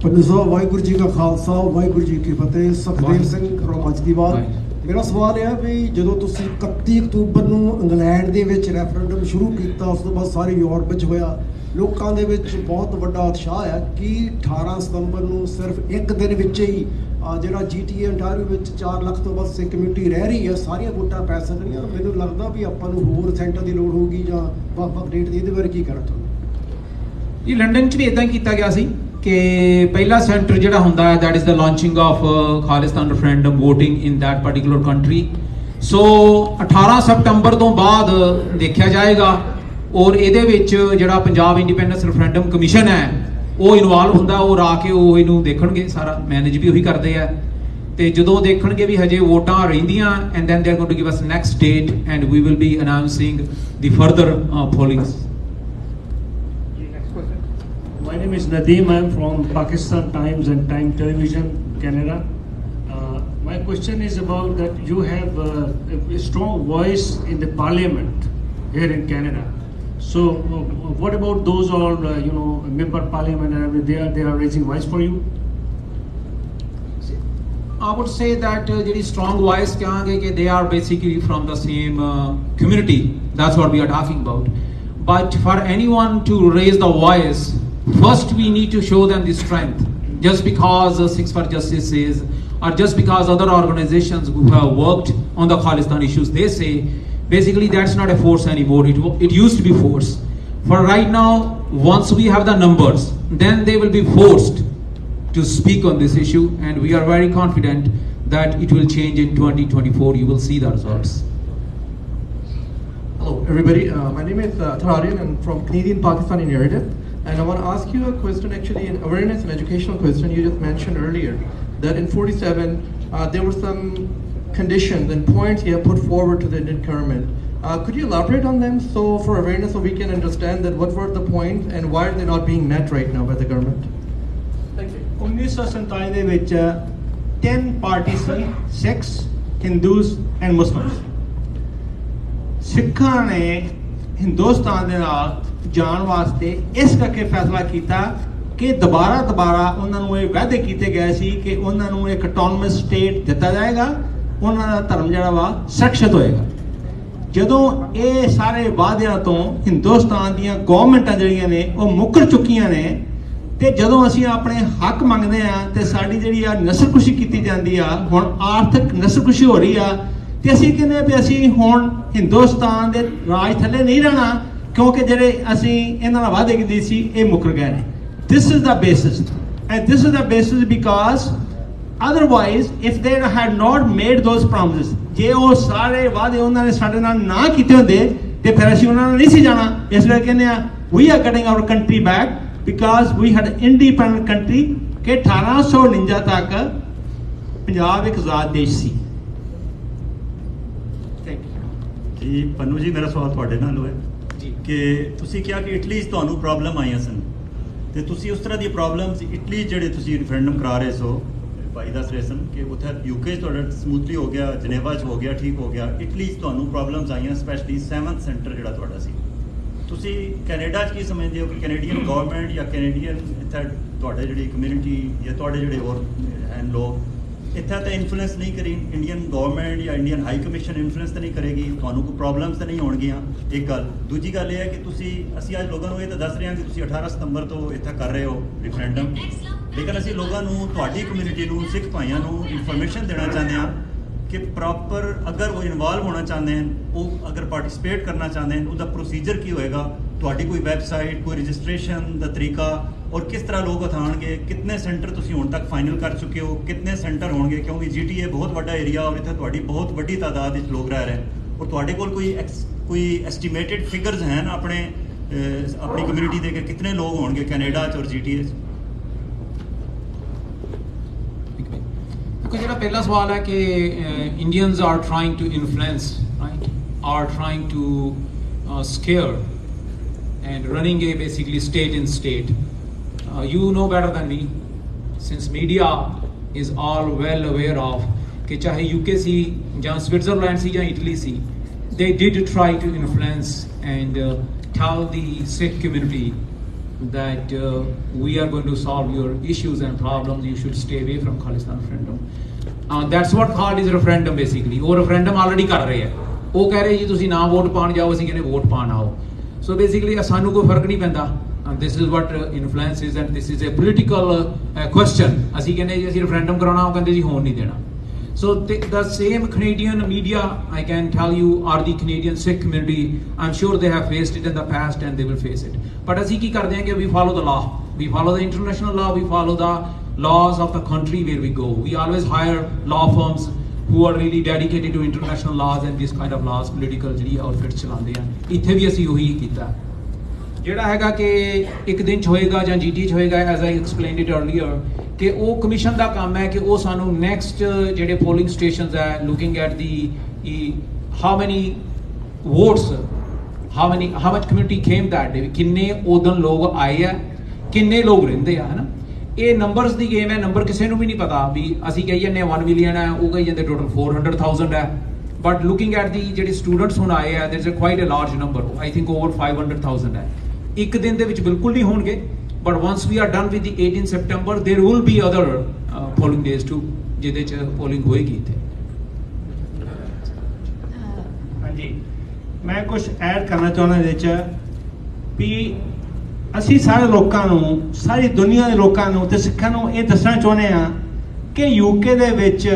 ਪੰਡਿਤ ਸਾਹਿਬ ਵਾਹਿਗੁਰੂ ਜੀ ਕਾ ਖਾਲਸਾ ਵਾਹਿਗੁਰੂ ਜੀ ਕੀ ਫਤਿਹ। ਸੁਖਦੇਵ ਸਿੰਘ ਰੋਮਾਜਦੀਵਾਲ। ਮੇਰਾ ਸਵਾਲ ਇਹ ਹੈ ਵੀ ਜਦੋਂ ਤੁਸੀਂ 31 ਅਕਤੂਬਰ ਨੂੰ ਇੰਗਲੈਂਡ ਦੇ ਵਿੱਚ ਰੈਫਰੈਂਡਮ ਸ਼ੁਰੂ ਕੀਤਾ, ਉਸ ਤੋਂ ਬਾਅਦ ਸਾਰੇ ਯੂਰਪ ਵਿੱਚ ਹੋਇਆ, ਲੋਕਾਂ ਦੇ ਵਿੱਚ ਬਹੁਤ ਵੱਡਾ ਉਤਸ਼ਾਹ ਹੈ ਕਿ 18 ਸਤੰਬਰ ਨੂੰ ਸਿਰਫ ਇੱਕ ਦਿਨ ਵਿੱਚ ਹੀ ਜਿਹੜਾ GTA ਅੰਟਾਰੀਓ ਵਿੱਚ 4 ਲੱਖ ਤੋਂ ਵੱਧ ਸਿੱਖ ਕਮਿਊਨਿਟੀ ਰਹਿ ਰਹੀ ਹੈ, ਸਾਰੀਆਂ ਵੋਟਾਂ ਪੈ ਸਕਦੀਆਂ। ਮੈਨੂੰ ਲੱਗਦਾ ਵੀ ਆਪਾਂ ਨੂੰ ਹੋਰ ਸੈਂਟਰ ਦੀ ਲੋੜ ਹੋਊਗੀ ਜਾਂ ਵੱਖ-ਵੱਖ ਡੇਟ ਦੀ, ਇਹਦੇ ਬਾਰੇ ਕੀ ਕਹਿਣਾ ਚਾਹੁੰਦੇ? ਜੀ ਲੰਡਨ 'ਚ ਵੀ ਇਦਾਂ ਹੀ ਕੀਤਾ ਗਿਆ ਸੀ ਕਿ ਪਹਿਲਾ ਸੈਂਟਰ ਜਿਹੜਾ ਹੁੰਦਾ ਹੈ that is the launching of Khalistan referendum voting in that particular country. So 18 ਸਤੰਬਰ ਤੋਂ ਬਾਅਦ ਦੇਖਿਆ ਜਾਏਗਾ ਔਰ ਇਹਦੇ ਵਿੱਚ ਜਿਹੜਾ ਪੰਜਾਬ ਇੰਡੀਪੈਂਡੈਂਸ ਰੈਫਰੈਂਡਮ ਕਮਿਸ਼ਨ ਹੈ ਉਹ ਇਨਵੋਲਵ ਹੁੰਦਾ, ਉਹ ਆ ਕੇ ਉਹ ਇਹਨੂੰ ਦੇਖਣਗੇ, ਸਾਰਾ ਮੈਨੇਜ ਵੀ ਉਹੀ ਕਰਦੇ ਆ ਤੇ ਜਦੋਂ ਦੇਖਣਗੇ ਵੀ ਹਜੇ ਵੋਟਾਂ ਰਹਿੰਦੀਆਂ and then they are going to give us next date and we will be announcing the further pollings. My name is Nadeem. I am from Pakistan Times and Time Television, Canada. My question is about that you have a strong voice in the parliament here in Canada. So what about those all member parliament and they are raising voice for you? I would say that ਜਿਹੜੀ strong voice ਕਹਾਂਗੇ ਕਿ they are basically from the same community. That's what we are talking about. But for anyone to raise the voice, first we need to show them the strength. Just because Six for Justice is, or just because other organizations who have worked on the Khalistan issues, they say, basically that's not a force anymore. It used to be force. For right now, once we have the numbers, then they will be forced to speak on this issue, and we are very confident that it will change in 2024. You will see the results. Hello everybody, my name is Thararian and from Canadian Pakistani Narrative, and I want to ask you a question, actually an awareness and educational question. You just mentioned earlier that in 47 there were some conditions and points you have put forward to the Indian government. Could you elaborate on them so for awareness so we can understand that what were the points and why are they not being met right now by the government? Thank you. 1947 ਦੇ ਵਿੱਚ 10 party C, Sikhs, Hindus and Muslims. ਸਿੱਖਾਂ ਨੇ ਹਿੰਦੁਸਤਾਨ ਦੇ ਨਾਲ ਜਾਣ ਵਾਸਤੇ ਇਸ ਕਰਕੇ ਫੈਸਲਾ ਕੀਤਾ ਕਿ ਦੁਬਾਰਾ ਉਹਨਾਂ ਨੂੰ ਇਹ ਵਾਅਦੇ ਕੀਤੇ ਗਏ ਸੀ ਕਿ ਉਹਨਾਂ ਨੂੰ ਇੱਕ ਆਟੋਨਮਸ ਸਟੇਟ ਦਿੱਤਾ ਜਾਏਗਾ, ਉਹਨਾਂ ਦਾ ਧਰਮ ਜਿਹੜਾ ਵਾ ਸੁਰੱਖਿਅਤ ਹੋਏਗਾ। ਜਦੋਂ ਇਹ ਸਾਰੇ ਵਾਅਦਿਆਂ ਤੋਂ ਹਿੰਦੁਸਤਾਨ ਦੀਆਂ ਗਵਰਨਮੈਂਟਾਂ ਜਿਹੜੀਆਂ ਨੇ ਉਹ ਮੁੱਕਰ ਚੁੱਕੀਆਂ ਨੇ ਤੇ ਜਦੋਂ ਅਸੀਂ ਆਪਣੇ ਹੱਕ ਮੰਗਦੇ ਆ ਤੇ ਸਾਡੀ ਜਿਹੜੀ ਆ ਨਸਲਕੁਸ਼ੀ ਕੀਤੀ ਜਾਂਦੀ ਆ, ਹੁਣ ਆਰਥਿਕ ਨਸਲਕੁਸ਼ੀ ਹੋ ਰਹੀ ਆ, ਤੇ ਅਸੀਂ ਕਹਿੰਦੇ ਆ ਵੀ ਅਸੀਂ ਹੁਣ ਹਿੰਦੁਸਤਾਨ ਦੇ ਰਾਜ ਥੱਲੇ ਨਹੀਂ ਰਹਿਣਾ, ਕਿਉਂਕਿ ਜਿਹੜੇ ਅਸੀਂ ਇਹਨਾਂ ਨਾਲ ਵਾਅਦੇ ਕੀਤੇ ਸੀ ਇਹ ਮੁੱਕਰ ਗਏ ਨੇ। This is the basis, and this is the basis because otherwise if they had not made those promises, ਜੇ ਉਹ ਸਾਰੇ ਵਾਅਦੇ ਉਹਨਾਂ ਨੇ ਸਾਡੇ ਨਾਲ ਨਾ ਕੀਤੇ ਹੁੰਦੇ ਤੇ ਫਿਰ ਅਸੀਂ ਉਹਨਾਂ ਨਾਲ ਨਹੀਂ ਸੀ ਜਾਣਾ। ਇਸ ਲਈ ਕਹਿੰਦੇ ਆ we are getting our country back because we had independent country ਕਿ 1849 ਤੱਕ ਪੰਜਾਬ ਇੱਕ ਆਜ਼ਾਦ ਦੇਸ਼ ਸੀ। ਜੀ ਪੰਨੂ ਜੀ, ਮੇਰਾ ਸਵਾਲ ਤੁਹਾਡੇ ਨਾਲ ਹੋਇਆ ਕਿ ਤੁਸੀਂ ਕਿਹਾ ਕਿ ਇਟਲੀ 'ਚ ਤੁਹਾਨੂੰ ਪ੍ਰੋਬਲਮ ਆਈਆਂ ਸਨ, ਤੇ ਤੁਸੀਂ ਉਸ ਤਰ੍ਹਾਂ ਦੀ ਪ੍ਰੋਬਲਮਸ ਇਟਲੀ ਜਿਹੜੇ ਤੁਸੀਂ ਰੈਫਰੈਂਡਮ ਕਰਾ ਰਹੇ ਸੋ, ਭਾਈ ਦੱਸ ਰਹੇ ਸਨ ਕਿ ਉੱਥੇ UK 'ਚ ਤੁਹਾਡਾ ਸਮੂਥਲੀ ਹੋ ਗਿਆ, ਜਨੇਵਾ 'ਚ ਹੋ ਗਿਆ, ਠੀਕ ਹੋ ਗਿਆ, ਇਟਲੀ 'ਚ ਤੁਹਾਨੂੰ ਪ੍ਰੋਬਲਮਸ ਆਈਆਂ, ਸਪੈਸ਼ਲੀ 7th ਸੈਂਟਰ ਜਿਹੜਾ ਤੁਹਾਡਾ ਸੀ। ਤੁਸੀਂ ਕੈਨੇਡਾ 'ਚ ਕੀ ਸਮਝਦੇ ਹੋ ਕਿ ਕੈਨੇਡੀਅਨ ਗਵਰਨਮੈਂਟ ਜਾਂ ਕੈਨੇਡੀਅਨ ਇੱਥੇ ਤੁਹਾਡੇ ਜਿਹੜੀ ਕਮਿਊਨਿਟੀ ਜਾਂ ਤੁਹਾਡੇ ਜਿਹੜੇ ਹੋਰ ਹਨ ਲੋਕ ਇੱਥੇ ਤਾਂ ਇਨਫਲੂਐਂਸ ਨਹੀਂ ਕਰੀ, ਇੰਡੀਅਨ ਗਵਰਨਮੈਂਟ ਜਾਂ ਇੰਡੀਅਨ ਹਾਈ ਕਮਿਸ਼ਨ ਇਨਫਲੂਐਂਸ ਤਾਂ ਨਹੀਂ ਕਰੇਗੀ, ਤੁਹਾਨੂੰ ਕੋਈ ਪ੍ਰੋਬਲਮਸ ਤਾਂ ਨਹੀਂ ਹੋਣਗੀਆਂ, ਇੱਕ ਗੱਲ। ਦੂਜੀ ਗੱਲ ਇਹ ਹੈ ਕਿ ਅਸੀਂ ਅੱਜ ਲੋਕਾਂ ਨੂੰ ਇਹ ਤਾਂ ਦੱਸ ਰਹੇ ਹਾਂ ਕਿ ਤੁਸੀਂ 18 ਸਤੰਬਰ ਤੋਂ ਇੱਥੇ ਕਰ ਰਹੇ ਹੋ ਰੈਫਰੈਂਡਮ, ਲੇਕਿਨ ਅਸੀਂ ਲੋਕਾਂ ਨੂੰ, ਤੁਹਾਡੀ ਕਮਿਊਨਿਟੀ ਨੂੰ, ਸਿੱਖ ਭਾਈਆਂ ਨੂੰ ਇਨਫੋਰਮੇਸ਼ਨ ਦੇਣਾ ਚਾਹੁੰਦੇ ਹਾਂ ਕਿ ਪ੍ਰੋਪਰ ਅਗਰ ਉਹ ਇਨਵੋਲਵ ਹੋਣਾ ਚਾਹੁੰਦੇ ਹਨ, ਉਹ ਅਗਰ ਪਾਰਟਿਸਿਪੇਟ ਕਰਨਾ ਚਾਹੁੰਦੇ ਹਨ, ਉਹਦਾ ਪ੍ਰੋਸੀਜਰ ਕੀ ਹੋਏਗਾ, ਤੁਹਾਡੀ ਕੋਈ ਵੈਬਸਾਈਟ, ਕੋਈ ਰਜਿਸਟ੍ਰੇਸ਼ਨ ਦਾ ਤਰੀਕਾ, ਔਰ ਕਿਸ ਤਰ੍ਹਾਂ ਲੋਕ ਉਠਾਉਣਗੇ, ਕਿੰਨੇ ਸੈਂਟਰ ਤੁਸੀਂ ਹੁਣ ਤੱਕ ਫਾਈਨਲ ਕਰ ਚੁੱਕੇ ਹੋ, ਕਿੰਨੇ ਸੈਂਟਰ ਹੋਣਗੇ, ਕਿਉਂਕਿ GTA ਬਹੁਤ ਵੱਡਾ ਏਰੀਆ ਔਰ ਇੱਥੇ ਤੁਹਾਡੀ ਬਹੁਤ ਵੱਡੀ ਤਾਦਾਦ ਵਿੱਚ ਲੋਕ ਰਹਿ ਰਹੇ ਹਨ, ਔਰ ਤੁਹਾਡੇ ਕੋਲ ਕੋਈ ਐਸਟੀਮੇਟਡ ਫਿਗਰਸ ਹਨ ਆਪਣੀ ਕਮਿਊਨਿਟੀ ਦੇ ਕਿ ਕਿੰਨੇ ਲੋਕ ਹੋਣਗੇ ਕੈਨੇਡਾ 'ਚ ਔਰ GTA 'ਚ? ਜਿਹੜਾ ਪਹਿਲਾ ਸਵਾਲ ਹੈ ਕਿ Indians are trying to influence, right, are trying to scare and running a basically state in state. You know better than me, since media is all well aware of कि चाहे UK सी या Switzerland सी या Italy C, they did try to influence and tell the Sikh community that we are going to solve your issues and problems, you should stay away from Khalistan referendum. That's what called is referendum basically. ਉਹ referendum already ਕਰ ਰਹੇ ਹੈ, ਉਹ ਕਹਿ ਰਹੇ ਜੀ ਤੁਸੀਂ ਨਾ ਵੋਟ ਪਾਣ ਜਾਓ, ਅਸੀਂ ਕਹਿੰਦੇ ਵੋਟ ਪਾਣ ਆਓ। So basically ਸਾਨੂੰ ਕੋਈ ਫਰਕ ਨਹੀਂ ਪੈਂਦਾ, and this is what influence is, and this is a political question. ਅਸੀਂ ਕਹਿੰਦੇ ਜੀ ਅਸੀਂ referendum ਕਰਾਉਣਾ, ਉਹ ਕਹਿੰਦੇ ਜੀ ਹੋਣ ਨਹੀਂ ਦੇਣਾ। So the same Canadian media, I can tell you, are the Canadian Sikh community. I'm sure they have faced it in the past and they will face it. But ਅਸੀਂ ਕੀ ਕਰਦੇ ਹਾਂ ਕਿ we follow the law, we follow the international law, we follow the laws of the country where we go. We always hire law firms who are really dedicated to international laws and this kind of laws, political ਜਿਹੜੀ ਆਊਟਫਿਟਸ ਚਲਾਉਂਦੇ ਆ। ਇੱਥੇ ਵੀ ਅਸੀਂ ਉਹੀ ਕੀਤਾ, ਜਿਹੜਾ ਹੈਗਾ ਕਿ ਇੱਕ ਦਿਨ 'ਚ ਹੋਏਗਾ ਜਾਂ GT 'ਚ ਹੋਏਗਾ, as I explained it earlier, ਕਿ ਉਹ ਕਮਿਸ਼ਨ ਦਾ ਕੰਮ ਹੈ ਕਿ ਉਹ ਸਾਨੂੰ ਨੈਕਸਟ ਜਿਹੜੇ ਪੋਲਿੰਗ ਸਟੇਸ਼ਨਸ ਹੈ, looking at the how many votes, how much community came that ਡੇ, ਕਿੰਨੇ ਉਦੋਂ ਲੋਕ ਆਏ ਆ, ਕਿੰਨੇ ਲੋਕ ਰਹਿੰਦੇ ਆ, ਹੈ ਨਾ। ਇਹ ਨੰਬਰਸ ਦੀ ਗੇਮ ਹੈ, ਨੰਬਰ ਕਿਸੇ ਨੂੰ ਵੀ ਨਹੀਂ ਪਤਾ ਵੀ ਅਸੀਂ ਕਹੀ ਜਾਂਦੇ 1 ਮਿਲੀਅਨ ਹੈ, ਉਹ ਕਹੀ ਜਾਂਦੇ ਟੋਟਲ 400,000 ਹੈ, ਬਟ ਲੁਕਿੰਗ ਐਟ ਦੀ ਜਿਹੜੇ ਸਟੂਡੈਂਟਸ ਹੁਣ ਆਏ ਆ, there is quite a large number, I think over 500,000 ਹੈ। ਇੱਕ ਦਿਨ ਦੇ ਵਿੱਚ ਬਿਲਕੁਲ ਨਹੀਂ ਹੋਣਗੇ, but once we are done with the 18 September there will be other polling days too, ਜਿਹਦੇ 'ਚ ਪੋਲਿੰਗ ਹੋਏਗੀ ਇੱਥੇ। ਹਾਂਜੀ, ਮੈਂ ਕੁਝ ਐਡ ਕਰਨਾ ਚਾਹੁੰਦਾ ਇਹਦੇ 'ਚ ਵੀ ਅਸੀਂ ਸਾਰੇ ਲੋਕਾਂ ਨੂੰ, ਸਾਰੀ ਦੁਨੀਆ ਦੇ ਲੋਕਾਂ ਨੂੰ ਤੇ ਸਿੱਖਾਂ ਨੂੰ ਇਹ ਦੱਸਣਾ ਚਾਹੁੰਦੇ ਹਾਂ ਕਿ UK ਦੇ ਵਿੱਚ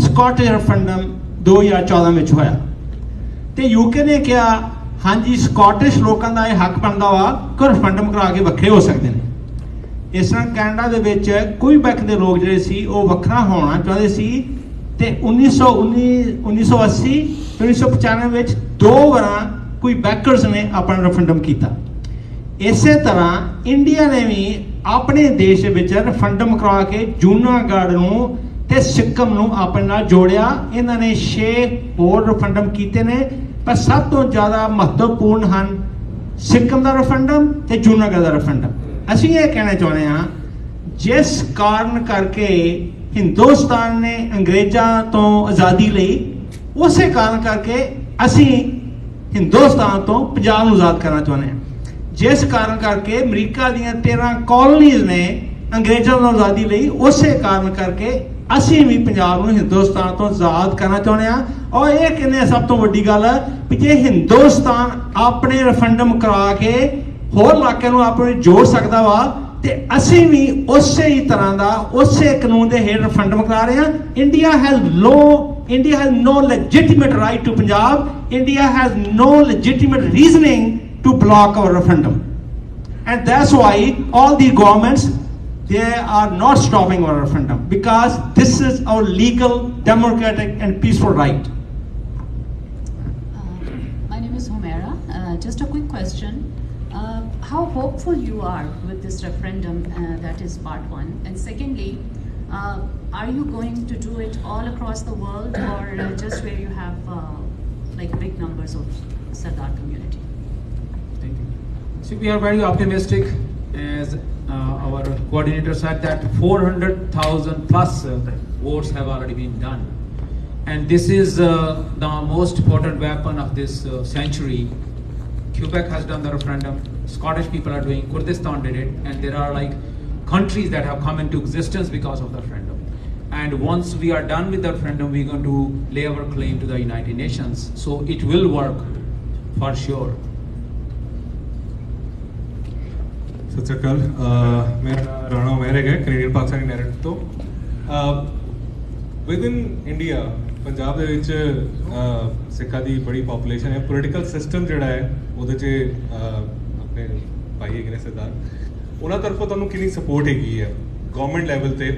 ਸਕਾਟਿਸ਼ ਰੈਫਰੈਂਡਮ 2014 ਵਿੱਚ ਹੋਇਆ, ਤੇ UK ਨੇ ਕਿਹਾ ਹਾਂਜੀ ਸਕਾਟਿਸ਼ ਲੋਕਾਂ ਦਾ ਇਹ ਹੱਕ ਬਣਦਾ ਵਾ ਕਿ ਰੈਫਰੈਂਡਮ ਕਰਾ ਕੇ ਵੱਖਰੇ ਹੋ ਸਕਦੇ ਨੇ। ਇਸ ਤਰ੍ਹਾਂ ਕੈਨੇਡਾ ਦੇ ਵਿੱਚ ਕੁਇਬੈਕ ਦੇ ਲੋਕ ਜਿਹੜੇ ਸੀ ਉਹ ਵੱਖਰਾ ਹੋਣਾ ਚਾਹੁੰਦੇ ਸੀ, ਤੇ 1980 ਤੇ 1995 ਵਿੱਚ 2 ਵਾਰਾਂ ਕੁਇਬੈਕਰਸ ਨੇ ਆਪਣਾ ਰੈਫਰੈਂਡਮ ਕੀਤਾ। ਇਸੇ ਤਰ੍ਹਾਂ ਇੰਡੀਆ ਨੇ ਵੀ ਆਪਣੇ ਦੇਸ਼ ਵਿੱਚ ਰੈਫਰੈਂਡਮ ਕਰਵਾ ਕੇ ਜੂਨਾਗੜ੍ਹ ਨੂੰ ਤੇ ਸਿੱਕਮ ਨੂੰ ਆਪਣੇ ਨਾਲ ਜੋੜਿਆ। ਇਹਨਾਂ ਨੇ 6 ਹੋਰ ਰੈਫਰੈਂਡਮ ਕੀਤੇ ਨੇ, ਪਰ ਸਭ ਤੋਂ ਜ਼ਿਆਦਾ ਮਹੱਤਵਪੂਰਨ ਹਨ ਸਿੱਕਮ ਦਾ ਰੈਫਰੈਂਡਮ ਤੇ ਜੂਨਾਗੜ੍ਹ ਦਾ ਰੈਫਰੈਂਡਮ। ਅਸੀਂ ਇਹ ਕਹਿਣਾ ਚਾਹੁੰਦੇ ਹਾਂ ਜਿਸ ਕਾਰਨ ਕਰਕੇ ਹਿੰਦੁਸਤਾਨ ਨੇ ਅੰਗਰੇਜ਼ਾਂ ਤੋਂ ਆਜ਼ਾਦੀ ਲਈ, ਉਸੇ ਕਾਰਨ ਕਰਕੇ ਅਸੀਂ ਹਿੰਦੁਸਤਾਨ ਤੋਂ ਪੰਜਾਬ ਨੂੰ ਆਜ਼ਾਦ ਕਰਨਾ ਚਾਹੁੰਦੇ ਹਾਂ। ਜਿਸ ਕਾਰਨ ਕਰਕੇ ਅਮਰੀਕਾ ਦੀਆਂ 13 ਕਾਲੋਨੀਜ਼ ਨੇ ਅੰਗਰੇਜ਼ਾਂ ਤੋਂ ਆਜ਼ਾਦੀ ਲਈ, ਉਸੇ ਕਾਰਨ ਕਰਕੇ ਅਸੀਂ ਵੀ ਪੰਜਾਬ ਨੂੰ ਹਿੰਦੁਸਤਾਨ ਤੋਂ ਆਜ਼ਾਦ ਕਰਨਾ ਚਾਹੁੰਦੇ ਹਾਂ। ਔਰ ਇਹ ਕਹਿੰਦੇ ਸਭ ਤੋਂ ਵੱਡੀ ਗੱਲ ਵੀ ਜੇ ਹਿੰਦੁਸਤਾਨ ਆਪਣੇ ਰੈਫਰੈਂਡਮ ਕਰਾ ਕੇ ਹੋਰ ਇਲਾਕਿਆਂ ਨੂੰ ਆਪਣੇ ਜੋੜ ਸਕਦਾ ਵਾ, ਤੇ ਅਸੀਂ ਵੀ ਉਸੇ ਹੀ ਤਰ੍ਹਾਂ ਦਾ ਉਸੇ ਕਾਨੂੰਨ ਦੇ ਹੇਠ ਰੈਫਰੈਂਡਮ ਕਰਾ ਰਹੇ ਹਾਂ। India has no legitimate right to Punjab. India has no legitimate reasoning to block our referendum, and that's why all the governments, they are not stopping our referendum, because this is our legal, democratic and peaceful right. My name is Humaira. Just a quick question. How hopeful you are with this referendum? That is part one. And secondly, are you going to do it all across the world, or just where you have like big numbers of Sardar community? Thank you. See, we are very optimistic, as our coordinator said, that 400,000 plus votes have already been done, and this is the most important weapon of this century. Quebec has done the referendum, Scottish people are doing, Kurdistan did it, and there are like countries that have come into existence because of the referendum. And once we are done with the referendum, we're going to lay our claim to the United Nations. So it will work for sure. ਸਤਿ ਸ਼੍ਰੀ ਅਕਾਲ, ਮੇਰਾ ਰਾਣਾ ਉਮੇਰ ਹੈਗਾ, ਕੈਨੇਡੀਅਨ ਪਾਕਿਸਤਾਨੀ ਨੈਰੇਟਿਵ ਤੋਂ। ਵਿਦਿਨ ਇੰਡੀਆ ਪੰਜਾਬ ਦੇ ਵਿੱਚ ਸਿੱਖਾਂ ਦੀ ਬੜੀ ਪੋਪੂਲੇਸ਼ਨ ਹੈ। ਪੋਲੀਟੀਕਲ ਸਿਸਟਮ ਜਿਹੜਾ ਹੈ ਉਹਦੇ 'ਚ ਆਪਣੇ ਭਾਈ ਹੈਗੇ ਨੇ ਸਰਦਾਰ, ਉਹਨਾਂ ਤਰਫੋਂ ਤੁਹਾਨੂੰ ਕਿੰਨੀ ਸਪੋਰਟ ਹੈਗੀ ਹੈ ਗਵਰਨਮੈਂਟ ਲੈਵਲ 'ਤੇ?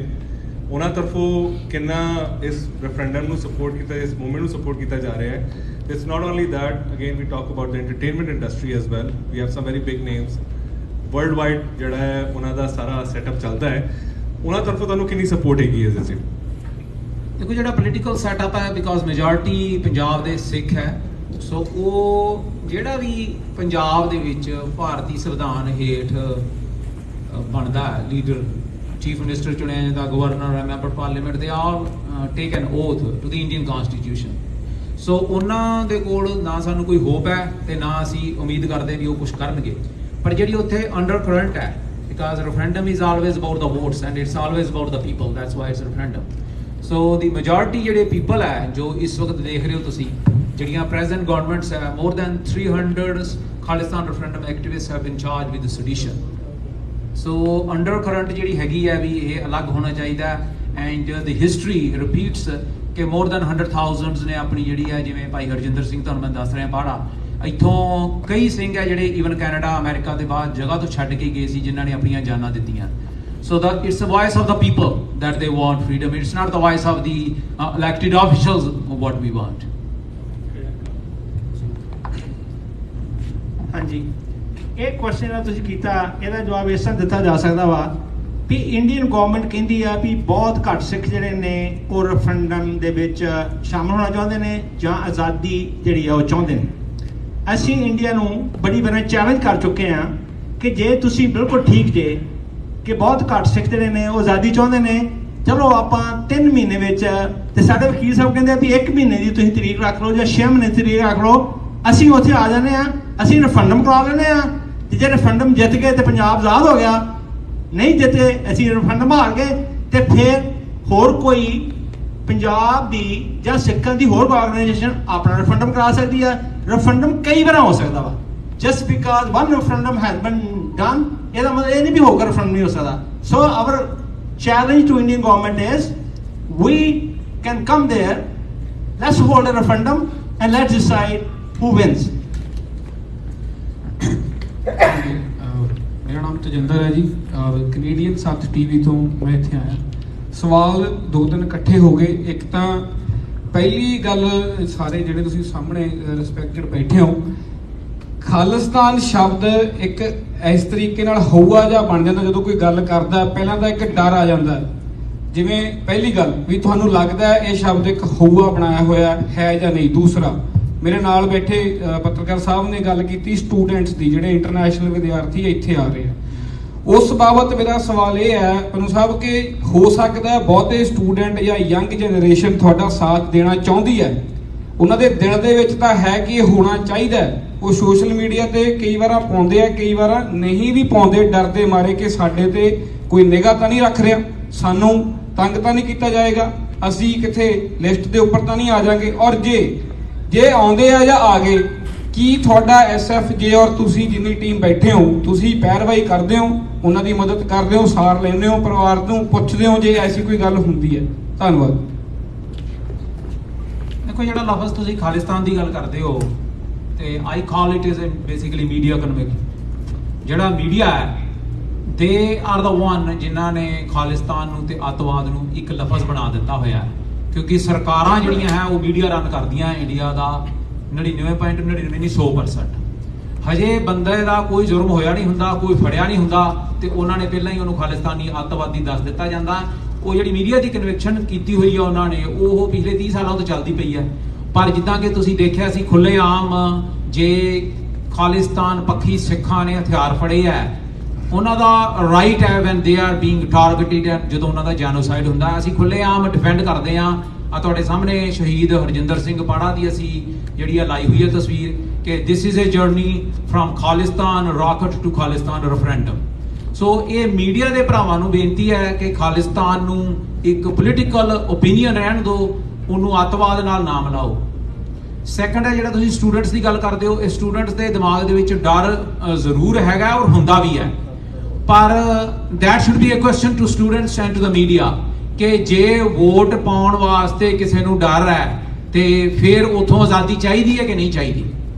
ਉਹਨਾਂ ਤਰਫੋਂ ਕਿੰਨਾ ਇਸ ਰੈਫਰੈਂਡਮ ਨੂੰ ਸਪੋਰਟ ਕੀਤਾ, ਇਸ ਮੂਵਮੈਂਟ ਨੂੰ ਸਪੋਰਟ ਕੀਤਾ ਜਾ ਰਿਹਾ ਹੈ? It's not only that, again we talk about the entertainment industry as well. We have some very big names worldwide, ਜਿਹੜਾ ਹੈ ਉਹਨਾਂ ਦਾ ਸਾਰਾ ਸੈਟਅਪ ਚੱਲਦਾ ਹੈ। ਉਹਨਾਂ ਤਰਫੋਂ ਤੁਹਾਨੂੰ ਕਿੰਨੀ ਸਪੋਰਟ ਹੈਗੀ ਇਸ ਵਿੱਚ? ਦੇਖੋ, ਜਿਹੜਾ ਪੋਲੀਟੀਕਲ ਸੈਟਅਪ ਹੈ, ਬਿਕੋਜ਼ ਮੈਜੋਰਿਟੀ ਪੰਜਾਬ ਦੇ ਸਿੱਖ ਹੈ, ਸੋ ਉਹ ਜਿਹੜਾ ਵੀ ਪੰਜਾਬ ਦੇ ਵਿੱਚ ਭਾਰਤੀ ਸੰਵਿਧਾਨ ਹੇਠ ਬਣਦਾ ਹੈ, ਲੀਡਰ, ਚੀਫ ਮਿਨਿਸਟਰ ਚੁਣਿਆ ਜਾਂਦਾ, ਗਵਰਨਰ ਹੈ, ਮੈਂਬਰ ਪਾਰਲੀਮੈਂਟ, ਦੇ ਆਲ ਟੇਕ ਐਨ ਓਥ ਟੂ ਦੀ ਇੰਡੀਅਨ ਕਨਸਟੀਟਿਊਸ਼ਨ। ਸੋ ਉਹਨਾਂ ਦੇ ਕੋਲ ਨਾ ਸਾਨੂੰ ਕੋਈ ਹੋਪ ਹੈ ਤੇ ਨਾ ਅਸੀਂ ਉਮੀਦ ਕਰਦੇ ਵੀ ਉਹ ਕੁਝ ਕਰਨਗੇ। ਪਰ ਜਿਹੜੀ ਉੱਥੇ ਅੰਡਰ ਕਰੰਟ ਹੈ, because referendum is always about the votes and it's always about the people, that's why it's a referendum. So the majority ਜਿਹੜੇ people ਹੈ ਜੋ ਇਸ ਵਕਤ ਦੇਖ ਰਹੇ ਹੋ ਤੁਸੀਂ, ਜਿਹੜੀਆਂ present governments ਹੈ, more than 300 Khalistan referendum activists have been charged with the sedition. So undercurrent ਜਿਹੜੀ ਹੈਗੀ ਹੈ ਵੀ ਇਹ ਅਲੱਗ ਹੋਣਾ ਚਾਹੀਦਾ, and the history repeats ਕਿ more than 100,000 ਨੇ ਆਪਣੀ ਜਿਹੜੀ ਹੈ, ਜਿਵੇਂ ਭਾਈ ਹਰਜਿੰਦਰ ਸਿੰਘ ਤੁਹਾਨੂੰ ਮੈਂ ਦੱਸ ਰਿਹਾ ਪਹਾੜਾ, ਇੱਥੋਂ ਕਈ ਸਿੰਘ ਹੈ ਜਿਹੜੇ ਈਵਨ ਕੈਨੇਡਾ, ਅਮਰੀਕਾ ਦੇ ਬਾਅਦ ਜਗ੍ਹਾ ਤੋਂ ਛੱਡ ਕੇ ਗਏ ਸੀ, ਜਿਨ੍ਹਾਂ ਨੇ ਆਪਣੀਆਂ ਜਾਨਾਂ ਦਿੱਤੀਆਂ। So that it's the voice of the people that they want freedom. It's not the voice of the elected officials what we want. ਹਾਂਜੀ, ਇਹ ਕੁਐਸਚਨ ਆ ਤੁਸੀਂ ਕੀਤਾ, ਇਹਦਾ ਜਵਾਬ ਇਸ ਤਰ੍ਹਾਂ ਦਿੱਤਾ ਜਾ ਸਕਦਾ ਵਾ ਵੀ ਇੰਡੀਅਨ ਗਵਰਨਮੈਂਟ ਕਹਿੰਦੀ ਆ ਵੀ ਬਹੁਤ ਘੱਟ ਸਿੱਖ ਜਿਹੜੇ ਨੇ ਉਹ ਰੈਫਰੈਂਡਮ ਦੇ ਵਿੱਚ ਸ਼ਾਮਲ ਹੋਣਾ ਚਾਹੁੰਦੇ ਨੇ ਜਾਂ ਆਜ਼ਾਦੀ ਜਿਹੜੀ ਆ ਉਹ ਚਾਹੁੰਦੇ ਨੇ। ਅਸੀਂ ਇੰਡੀਆ ਨੂੰ ਬੜੀ ਵਾਰ ਚੈਲੰਜ ਕਰ ਚੁੱਕੇ ਹਾਂ ਕਿ ਜੇ ਤੁਸੀਂ ਬਿਲਕੁਲ ਠੀਕ ਜੇ ਕਿ ਬਹੁਤ ਘੱਟ ਸਿੱਖ ਜਿਹੜੇ ਨੇ ਉਹ ਆਜ਼ਾਦੀ ਚਾਹੁੰਦੇ ਨੇ, ਚਲੋ ਆਪਾਂ 3 ਮਹੀਨੇ ਵਿੱਚ, ਤੇ ਸਾਡੇ ਵਕੀਲ ਸਾਹਿਬ ਕਹਿੰਦੇ ਆ ਵੀ 1 ਮਹੀਨੇ ਦੀ ਤੁਸੀਂ ਤਰੀਕ ਰੱਖ ਲਓ ਜਾਂ 6 ਮਹੀਨੇ ਦੀ ਤਰੀਕ ਰੱਖ ਲਓ, ਅਸੀਂ ਉੱਥੇ ਆ ਜਾਂਦੇ ਹਾਂ, ਅਸੀਂ ਰੈਫਰੈਂਡਮ ਕਰਾ ਲੈਂਦੇ ਹਾਂ, ਤੇ ਜੇ ਰੈਫਰੈਂਡਮ ਜਿੱਤ ਗਏ ਤੇ ਪੰਜਾਬ ਆਜ਼ਾਦ ਹੋ ਗਿਆ, ਨਹੀਂ ਜਿੱਤੇ ਅਸੀਂ ਰੈਫਰੈਂਡਮ ਹਾਰ ਗਏ, ਤੇ ਫਿਰ ਹੋਰ ਕੋਈ ਪੰਜਾਬ ਦੀ ਜਾਂ ਸਿੱਖਾਂ ਦੀ ਹੋਰ ਆਰਗੇਨਾਈਜੇਸ਼ਨ ਆਪਣਾ ਰੈਫਰੈਂਡਮ ਕਰਾ ਸਕਦੀ ਹੈ। ਰੈਫਰੈਂਡਮ ਕਈ ਵਾਰ ਹੋ ਸਕਦਾ ਵਾ, just because one referendum has been done, ਇਹਦਾ ਮਤਲਬ ਇਹ ਨਹੀਂ ਵੀ ਹੋਊਗਾ ਰੈਫਰੈਂਡਮ ਨਹੀਂ ਹੋ ਸਕਦਾ। ਸੋ hour challenge to Indian government is we can come there, let's hold a referendum and let's decide who wins. ਮੇਰਾ ਨਾਮ ਤਜਿੰਦਰ ਹੈ ਜੀ, ਕੈਨੇਡੀਅਨ ਸਾਥ ਟੀਵੀ ਤੋਂ ਮੈਂ ਇੱਥੇ ਆਇਆ। ਸਵਾਲ 2-3 ਇਕੱਠੇ ਹੋ ਗਏ। ਇੱਕ ਤਾਂ ਪਹਿਲੀ ਗੱਲ, ਸਾਰੇ ਜਿਹੜੇ ਤੁਸੀਂ ਸਾਹਮਣੇ ਰਿਸਪੈਕਟਡ ਬੈਠੇ ਹੋ, ਖਾਲਿਸਤਾਨ ਸ਼ਬਦ ਇੱਕ ਇਸ ਤਰੀਕੇ ਨਾਲ ਹਊਆ ਜਿਹਾ ਬਣ ਜਾਂਦਾ ਜਦੋਂ ਕੋਈ ਗੱਲ ਕਰਦਾ। ਪਹਿਲਾਂ ਤਾਂ ਇੱਕ ਡਰ ਆ ਜਾਂਦਾ, ਜਿਵੇਂ ਪਹਿਲੀ ਗੱਲ ਵੀ ਤੁਹਾਨੂੰ ਲੱਗਦਾ ਹੈ ਇਹ ਸ਼ਬਦ ਇੱਕ ਹਊਆ ਬਣਾਇਆ ਹੋਇਆ ਹੈ ਜਾਂ ਨਹੀਂ। ਦੂਸਰਾ, ਮੇਰੇ ਨਾਲ ਬੈਠੇ ਪੱਤਰਕਾਰ ਸਾਹਿਬ ਨੇ ਗੱਲ ਕੀਤੀ ਸਟੂਡੈਂਟਸ ਦੀ, ਜਿਹੜੇ ਇੰਟਰਨੈਸ਼ਨਲ ਵਿਦਿਆਰਥੀ ਇੱਥੇ ਆ ਰਹੇ ਆ। ਉਸ ਬਾਬਤ ਮੇਰਾ ਸਵਾਲ ਇਹ ਹੈ ਪਨੂ ਸਾਹਿਬ ਕਿ ਹੋ ਸਕਦਾ ਹੈ ਬਹੁਤੇ ਸਟੂਡੈਂਟ ਜਾਂ ਯੰਗ ਜਨਰੇਸ਼ਨ ਤੁਹਾਡਾ ਸਾਥ ਦੇਣਾ ਚਾਹੁੰਦੀ ਹੈ, ਉਹਨਾਂ ਦੇ ਦਿਲ ਦੇ ਵਿੱਚ ਤਾਂ ਹੈ ਕਿ ਇਹ ਹੋਣਾ ਚਾਹੀਦਾ ਹੈ, ਉਹ ਸੋਸ਼ਲ ਮੀਡੀਆ ਤੇ ਕਈ ਵਾਰ ਪਾਉਂਦੇ ਆ, ਕਈ ਵਾਰ ਨਹੀਂ ਵੀ ਪਾਉਂਦੇ, ਡਰਦੇ ਮਾਰੇ ਕਿ ਸਾਡੇ ਤੇ ਕੋਈ ਨਿਗਾਹ ਤਾਂ ਨਹੀਂ ਰੱਖ ਰਿਹਾ, ਸਾਨੂੰ ਤੰਗ ਤਾਂ ਨਹੀਂ ਕੀਤਾ ਜਾਏਗਾ, ਅਸੀਂ ਕਿਥੇ ਲਿਸਟ ਦੇ ਉੱਪਰ ਤਾਂ ਨਹੀਂ ਆ ਜਾਾਂਗੇ। ਔਰ ਜੇ ਆਉਂਦੇ ਆ ਜਾਂ ਆ ਗਏ ਕੀ ਤੁਹਾਡਾ SFJ ਔਰ ਤੁਸੀਂ ਜਿੰਨੀ ਟੀਮ ਬੈਠੇ ਹੋ, ਤੁਸੀਂ ਪੈਰਵਾਈ ਕਰਦੇ ਹੋ, ਉਹਨਾਂ ਦੀ ਮਦਦ ਕਰਦੇ ਹੋ, ਸਾਰ ਲੈਂਦੇ ਹੋ, ਪਰਿਵਾਰ ਨੂੰ ਪੁੱਛਦੇ ਹੋ ਜੇ ਐਸੀ ਕੋਈ ਗੱਲ ਹੁੰਦੀ ਹੈ? ਧੰਨਵਾਦ। ਦੇਖੋ, ਜਿਹੜਾ ਲਫ਼ਜ਼ ਤੁਸੀਂ ਖਾਲਿਸਤਾਨ ਦੀ ਗੱਲ ਕਰਦੇ ਹੋ, ਤੇ I call it is basically media economic. ਜਿਹੜਾ ਮੀਡੀਆ ਹੈ, ਦੇ ਆਰ ਦਾ ਵਨ ਜਿਨ੍ਹਾਂ ਨੇ ਖਾਲਿਸਤਾਨ ਨੂੰ ਤੇ ਅੱਤਵਾਦ ਨੂੰ ਇੱਕ ਲਫ਼ਜ਼ ਬਣਾ ਦਿੱਤਾ ਹੋਇਆ ਹੈ, ਕਿਉਂਕਿ ਸਰਕਾਰਾਂ ਜਿਹੜੀਆਂ ਹੈ ਉਹ ਮੀਡੀਆ ਰਨ ਕਰਦੀਆਂ ਇੰਡੀਆ ਦਾ 99.99 100%। ਹਜੇ ਬੰਦੇ ਦਾ ਕੋਈ ਜੁਰਮ ਹੋਇਆ ਨਹੀਂ ਹੁੰਦਾ, ਕੋਈ ਫੜਿਆ ਨਹੀਂ ਹੁੰਦਾ, ਤੇ ਉਹਨਾਂ ਨੇ ਪਹਿਲਾਂ ਹੀ ਉਹਨੂੰ ਖਾਲਿਸਤਾਨੀ ਅੱਤਵਾਦੀ ਦੱਸ ਦਿੱਤਾ ਜਾਂਦਾ। ਉਹ ਜਿਹੜੀ ਮੀਡੀਆ ਦੀ ਕਨਵੈਕਸ਼ਨ ਕੀਤੀ ਹੋਈ ਆ ਉਹਨਾਂ ਨੇ, ਉਹ ਪਿਛਲੇ 30 ਸਾਲਾਂ ਤੋਂ ਚੱਲਦੀ ਪਈ ਹੈ। ਪਰ ਜਿੱਦਾਂ ਕਿ ਤੁਸੀਂ ਦੇਖਿਆ ਸੀ, ਖੁੱਲ੍ਹੇਆਮ ਜੇ ਖਾਲਿਸਤਾਨ ਪੱਖੀ ਸਿੱਖਾਂ ਨੇ ਹਥਿਆਰ ਫੜੇ ਹੈ, ਉਹਨਾਂ ਦਾ ਰਾਈਟ ਹੈ when they are being targeted, ਜਦੋਂ ਉਹਨਾਂ ਦਾ ਜੈਨੋਸਾਈਡ ਹੁੰਦਾ, ਅਸੀਂ ਖੁੱਲ੍ਹੇਆਮ ਡਿਫੈਂਡ ਕਰਦੇ ਹਾਂ। ਆ ਤੁਹਾਡੇ ਸਾਹਮਣੇ ਸ਼ਹੀਦ ਹਰਜਿੰਦਰ ਸਿੰਘ ਪਾੜਾ ਦੀ ਅਸੀਂ ਜਿਹੜੀ ਆ ਲਾਈ ਹੋਈ ਹੈ ਤਸਵੀਰ, ਕਿ this is a journey from Khalistan rocket to Khalistan referendum. So ਇਹ ਮੀਡੀਆ ਦੇ ਭਰਾਵਾਂ ਨੂੰ ਬੇਨਤੀ ਹੈ ਕਿ ਖਾਲਿਸਤਾਨ ਨੂੰ ਇੱਕ ਪੋਲੀਟੀਕਲ ਓਪੀਨੀਅਨ ਰਹਿਣ ਦਿਓ, ਉਹਨੂੰ ਅੱਤਵਾਦ ਨਾਲ ਨਾ ਮਿਲਾਓ। ਸੈਕੰਡ ਹੈ, ਜਿਹੜਾ ਤੁਸੀਂ ਸਟੂਡੈਂਟਸ ਦੀ ਗੱਲ ਕਰਦੇ ਹੋ, ਇਹ ਸਟੂਡੈਂਟਸ ਦੇ ਦਿਮਾਗ ਦੇ ਵਿੱਚ ਡਰ ਜ਼ਰੂਰ ਹੈਗਾ ਔਰ ਹੁੰਦਾ ਵੀ ਹੈ, ਪਰ that should be a question to students and to the media ਕਿ ਜੇ ਵੋਟ ਪਾਉਣ ਵਾਸਤੇ ਕਿਸੇ ਨੂੰ ਡਰ ਹੈ ਤੇ ਫਿਰ ਉਥੋਂ ਆਜ਼ਾਦੀ ਚਾਹੀਦੀ ਹੈ ਕਿ ਨਹੀਂ ਚਾਹੀਦੀ।